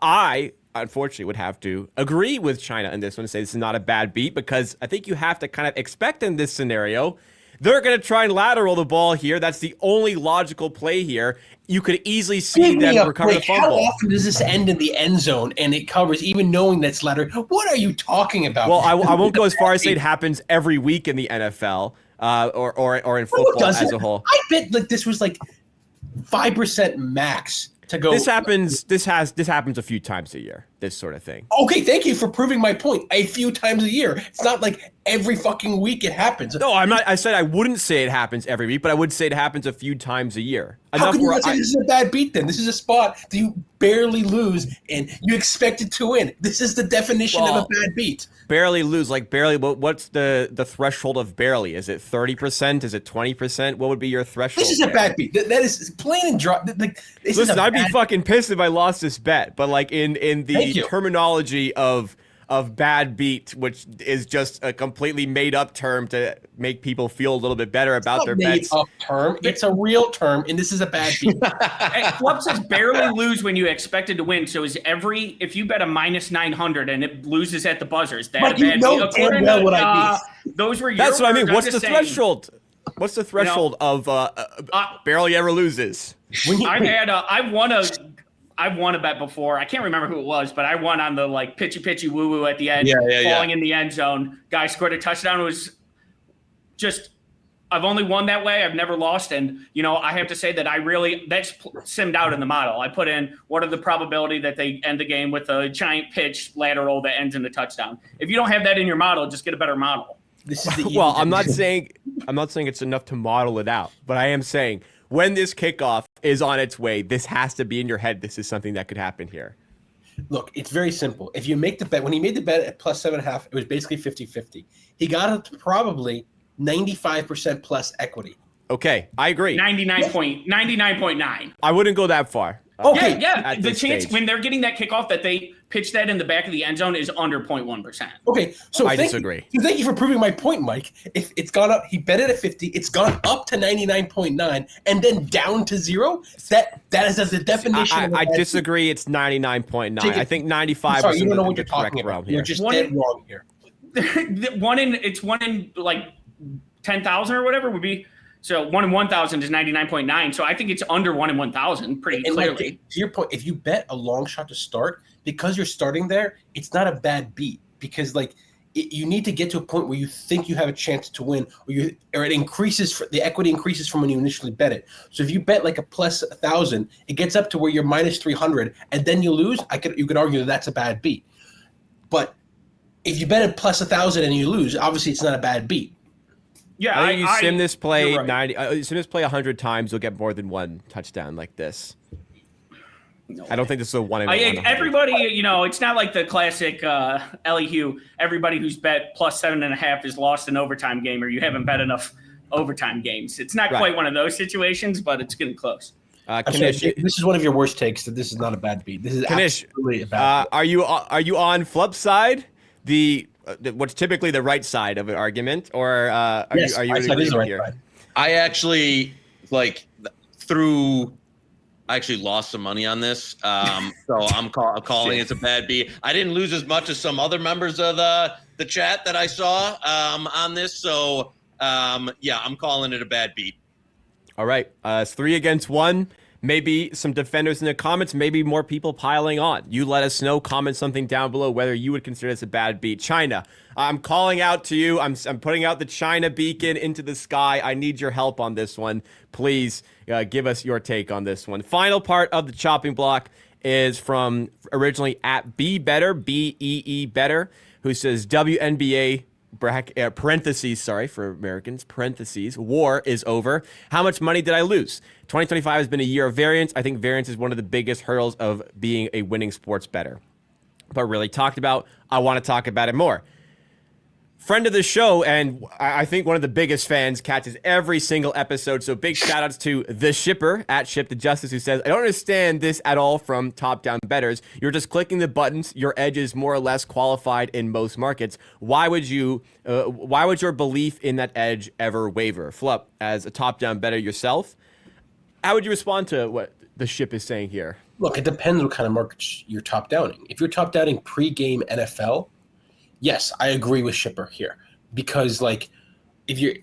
I unfortunately would have to agree with China in this one and say this is not a bad beat, because I think you have to kind of expect in this scenario they're going to try and lateral the ball here. That's the only logical play here. You could easily see them recover the fumble.
How often does this end in the end zone and it covers, even knowing that's lateral? What are you talking about?
Well, I won't go as far as say it happens every week in the NFL or in football as a whole.
I bet like this was like 5% max to go.
This happens a few times a year, this sort of thing.
Okay, thank you for proving my point. A few times a year. It's not like every fucking week it happens.
No, I'm not. I said I wouldn't say it happens every week, but I would say it happens a few times a year.
How can you not say this is a bad beat then? This is a spot that you barely lose and you expect it to win. This is the definition of a bad beat.
Barely lose, like barely. What's the threshold of barely? Is it 30%? Is it 20%? What would be your threshold?
This is a bad beat. That is plain and dry. Like,
listen, I'd be fucking pissed if I lost this bet, but like in the terminology of bad beat, which is just a completely made up term to make people feel a little bit better about their bets.
It's a term. It's a real term, and this is a bad beat.
Flup says barely lose when you expected to win. So if you bet a minus 900 and it loses at the buzzer, is that a bad beat?
What I mean.
Those were your
That's what I mean.
words.
What's the threshold? What's the threshold of barely ever loses?
I've won a bet before. I can't remember who it was, but I won on the like pitchy woo woo at the end, falling in the end zone. Guy scored a touchdown. It was just, I've only won that way. I've never lost. And, I have to say that that's simmed out in the model. I put in what are the probability that they end the game with a giant pitch lateral that ends in the touchdown. If you don't have that in your model, just get a better model.
Well, I'm not saying it's enough to model it out, but I am saying when this kickoff is on its way. This has to be in your head. This is something that could happen here.
Look, it's very simple. If you make the bet, when he made the bet at plus 7.5, it was basically 50-50. He got it to probably 95% plus equity.
Okay, I agree.
99.9.
I wouldn't go that far.
Okay.
Yeah. The
this
chance
stage.
when they're getting that kickoff that they pitch that in the back of the end zone is under 0.1%.
Okay, so
I
thank
disagree.
You. So thank you for proving my point, Mike. If it's gone up, he bet it at 50. It's gone up to 99.9 and then down to 0. That is the definition.
I disagree. It's 99.9. I think 95
Sorry,
is
you don't know what
the
you're talking
correct
about.
realm
You're
here.
just
One
dead
in-
wrong here.
one in like 10,000 or whatever would be. So 1 in 1,000 is 99.9. So I think it's under 1 in 1,000 pretty
And
clearly.
like, to your point, if you bet a long shot to start, because you're starting there, it's not a bad beat because like you need to get to a point where you think you have a chance to win, or it increases. The equity increases from when you initially bet it. So if you bet like a plus 1,000, it gets up to where you're minus 300, and then you lose. You could argue that that's a bad beat. But if you bet it plus 1,000 and you lose, obviously it's not a bad beat.
Yeah,
I think you sim this play
you're right.
90. Sim this play 100 times, you'll get more than one touchdown like this.
No.
I don't think this is a 1 in 100.
Everybody, it's not like the classic Ellie Hugh. Everybody who's bet plus 7.5 is lost an overtime game, or you haven't bet enough overtime games. It's not
Right.
quite one of those situations, but it's getting close.
Knish,
This is one of your worst takes. That this is not a bad beat. This is
Knish,
absolutely a bad beat.
are you on flip side, what's typically the right side of an argument, or are
Yes,
you
my side is the right
here?
side.
I actually I actually lost some money on this, so I'm calling it a bad beat. I didn't lose as much as some other members of the chat that I saw on this, so yeah, I'm calling it a bad beat.
All right, it's 3 against 1. Maybe some defenders in the comments, maybe more people piling on. You let us know. Comment something down below whether you would consider this a bad beat. China, I'm calling out to you. I'm putting out the China beacon into the sky. I need your help on this one. Please give us your take on this one. Final part of the chopping block is from originally at Better, BEE Better, who says WNBA parentheses, sorry for Americans, parentheses, war is over. How much money did I lose? 2025 has been a year of variance. I think variance is one of the biggest hurdles of being a winning sports bettor. But really talked about, I want to talk about it more. Friend of the show, and I think one of the biggest fans, catches every single episode. So big shout outs to the shipper at Ship to Justice, who says, I don't understand this at all from top-down bettors. You're just clicking the buttons. Your edge is more or less qualified in most markets. Why would your belief in that edge ever waver? Flup, as a top-down bettor yourself, how would you respond to what the ship is saying here?
Look, it depends what kind of markets you're top-downing. If you're top-downing pre-game NFL, yes, I agree with Shipper here, because like if you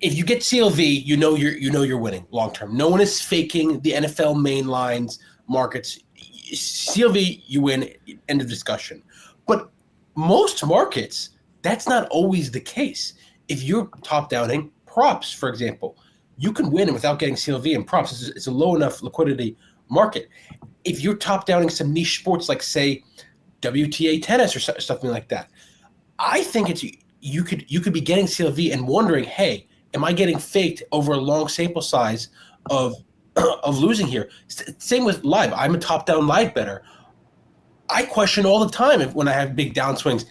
get CLV, you know you're winning long term. No one is faking the NFL main lines markets. CLV, you win. End of discussion. But most markets, that's not always the case. If you're top downing props, for example, you can win without getting CLV and props. It's a low enough liquidity market. If you're top downing some niche sports like say WTA tennis or something like that, I think it's you could be getting CLV and wondering, hey, am I getting faked over a long sample size of losing here? Same with live. I'm a top-down live bettor. I question all the time when I have big downswings.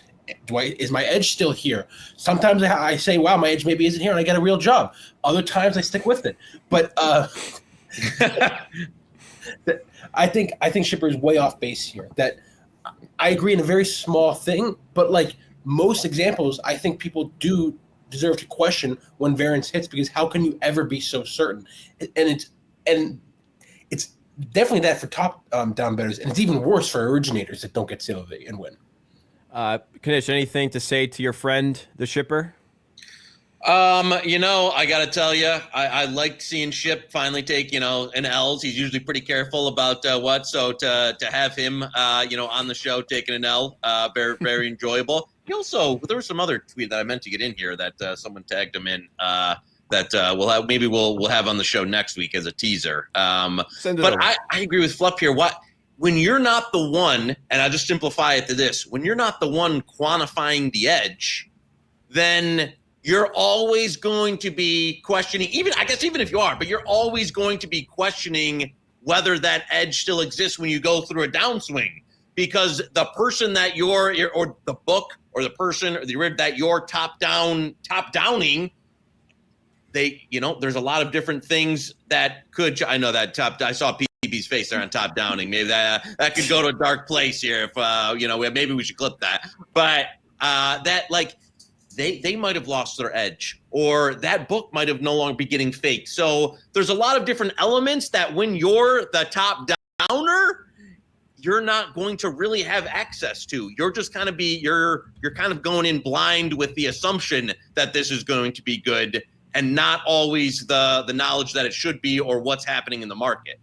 Is my edge still here? Sometimes I say, wow, my edge maybe isn't here, and I get a real job. Other times I stick with it. But I think Shipper is way off base here. That I agree in a very small thing, but like most examples, I think people do deserve to question when variance hits, because how can you ever be so certain? And it's definitely that for top down bettors, and it's even worse for originators that don't get CLV and win.
Knish, anything to say to your friend, the shipper?
I gotta tell you, I like seeing Ship finally take, an L's. He's usually pretty careful about so to have him, on the show taking an L, very, very enjoyable. He also, there was some other tweet that I meant to get in here that someone tagged him in that we'll have on the show next week as a teaser. But I agree with Flup here. When you're not the one, and I'll just simplify it to this: when you're not the one quantifying the edge, then you're always going to be questioning, even if you are, but you're always going to be questioning whether that edge still exists when you go through a downswing, because the person that or the book or the person or that you're top downing, there's a lot of different things that could, I know that I saw PB's face there on top downing. Maybe that could go to a dark place here if, maybe we should clip that. But they might have lost their edge, or that book might have no longer be getting faked. So there's a lot of different elements that when you're the top downer, you're not going to really have access to. You're just kind of you're kind of going in blind with the assumption that this is going to be good, and not always the knowledge that it should be or what's happening in the market.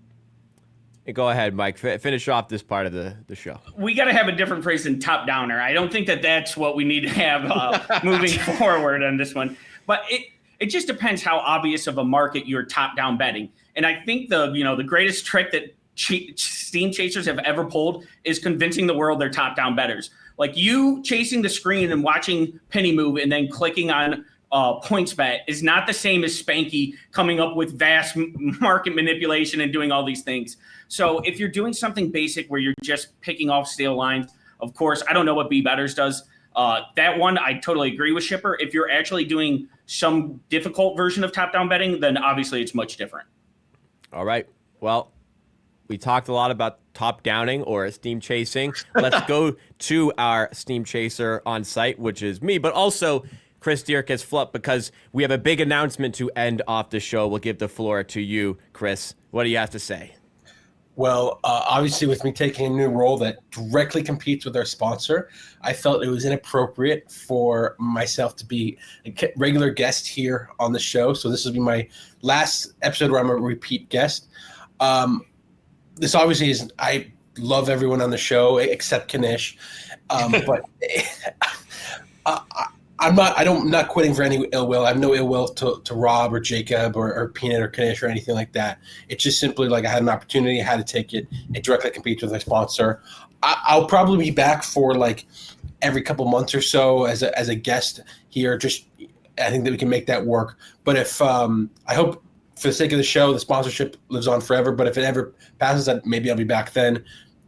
Go ahead, Mike. Finish off this part of the show.
We got to have a different phrase than top downer. I don't think that that's what we need to have moving forward on this one. But it just depends how obvious of a market you're top down betting. And I think the greatest trick that steam chasers have ever pulled is convincing the world they're top down bettors. Like, you chasing the screen and watching penny move and then clicking on PointsBet is not the same as Spanky coming up with vast market manipulation and doing all these things. So if you're doing something basic where you're just picking off stale lines, of course, I don't know what B-Betters does. That one, I totally agree with Shipper. If you're actually doing some difficult version of top-down betting, then obviously it's much different.
All right. Well, we talked a lot about top-downing or steam chasing. Let's go to our steam chaser on site, which is me, but also Chris Dierkes Flup, because we have a big announcement to end off the show. We'll give the floor to you, Chris. What do you have to say?
Well, obviously, with me taking a new role that directly competes with our sponsor, I felt it was inappropriate for myself to be a regular guest here on the show. So this will be my last episode where I'm a repeat guest. This obviously is, I love everyone on the show except Knish, but I'm not quitting for any ill will. I have no ill will to Rob or Jacob or Peanut or Knish or anything like that. It's just simply like I had an opportunity, I had to take it. It directly competes with my sponsor. I'll probably be back for like every couple months or so as a guest here. Just, I think that we can make that work. But if I hope for the sake of the show, the sponsorship lives on forever. But if it ever passes, that maybe I'll be back then.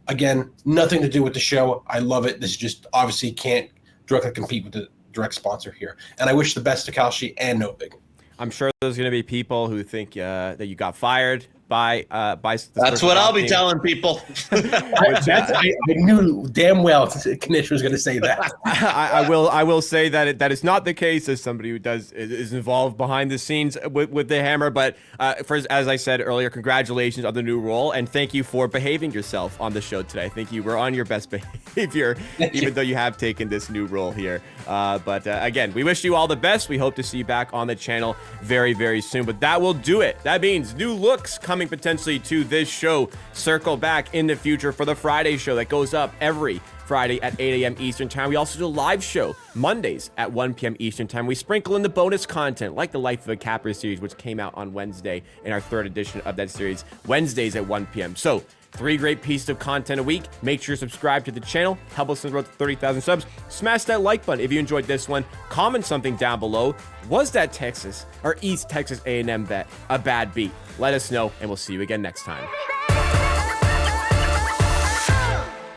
Again, nothing to do with the show. I love it. This just obviously can't directly compete with the direct sponsor here. And I wish the best to Kalshi and Novig.
I'm sure there's going to be people who think that you got fired by
That's what I'll be telling people.
I knew damn well Knish was going to say that.
I will say that that is not the case, as somebody who is involved behind the scenes with the Hammer. But as I said earlier, congratulations on the new role, and thank you for behaving yourself on the show today. I think you were on your best behavior, even though you have taken this new role here. But again, we wish you all the best. We hope to see you back on the channel very, very soon. But that will do it. That means new looks coming potentially to this show. Circle back in the future for the Friday show that goes up every Friday at 8 a.m. Eastern Time. We also do a live show Mondays at 1 p.m. Eastern Time. We sprinkle in the bonus content like the Life of a Capper series, which came out on Wednesday in our third edition of that series, Wednesdays at 1 p.m. So 3 great pieces of content a week. Make sure you subscribe to the channel. Help us on the road to 30,000 subs. Smash that like button if you enjoyed this one. Comment something down below. Was that Texas or East Texas A&M bet a bad beat? Let us know, and we'll see you again next time.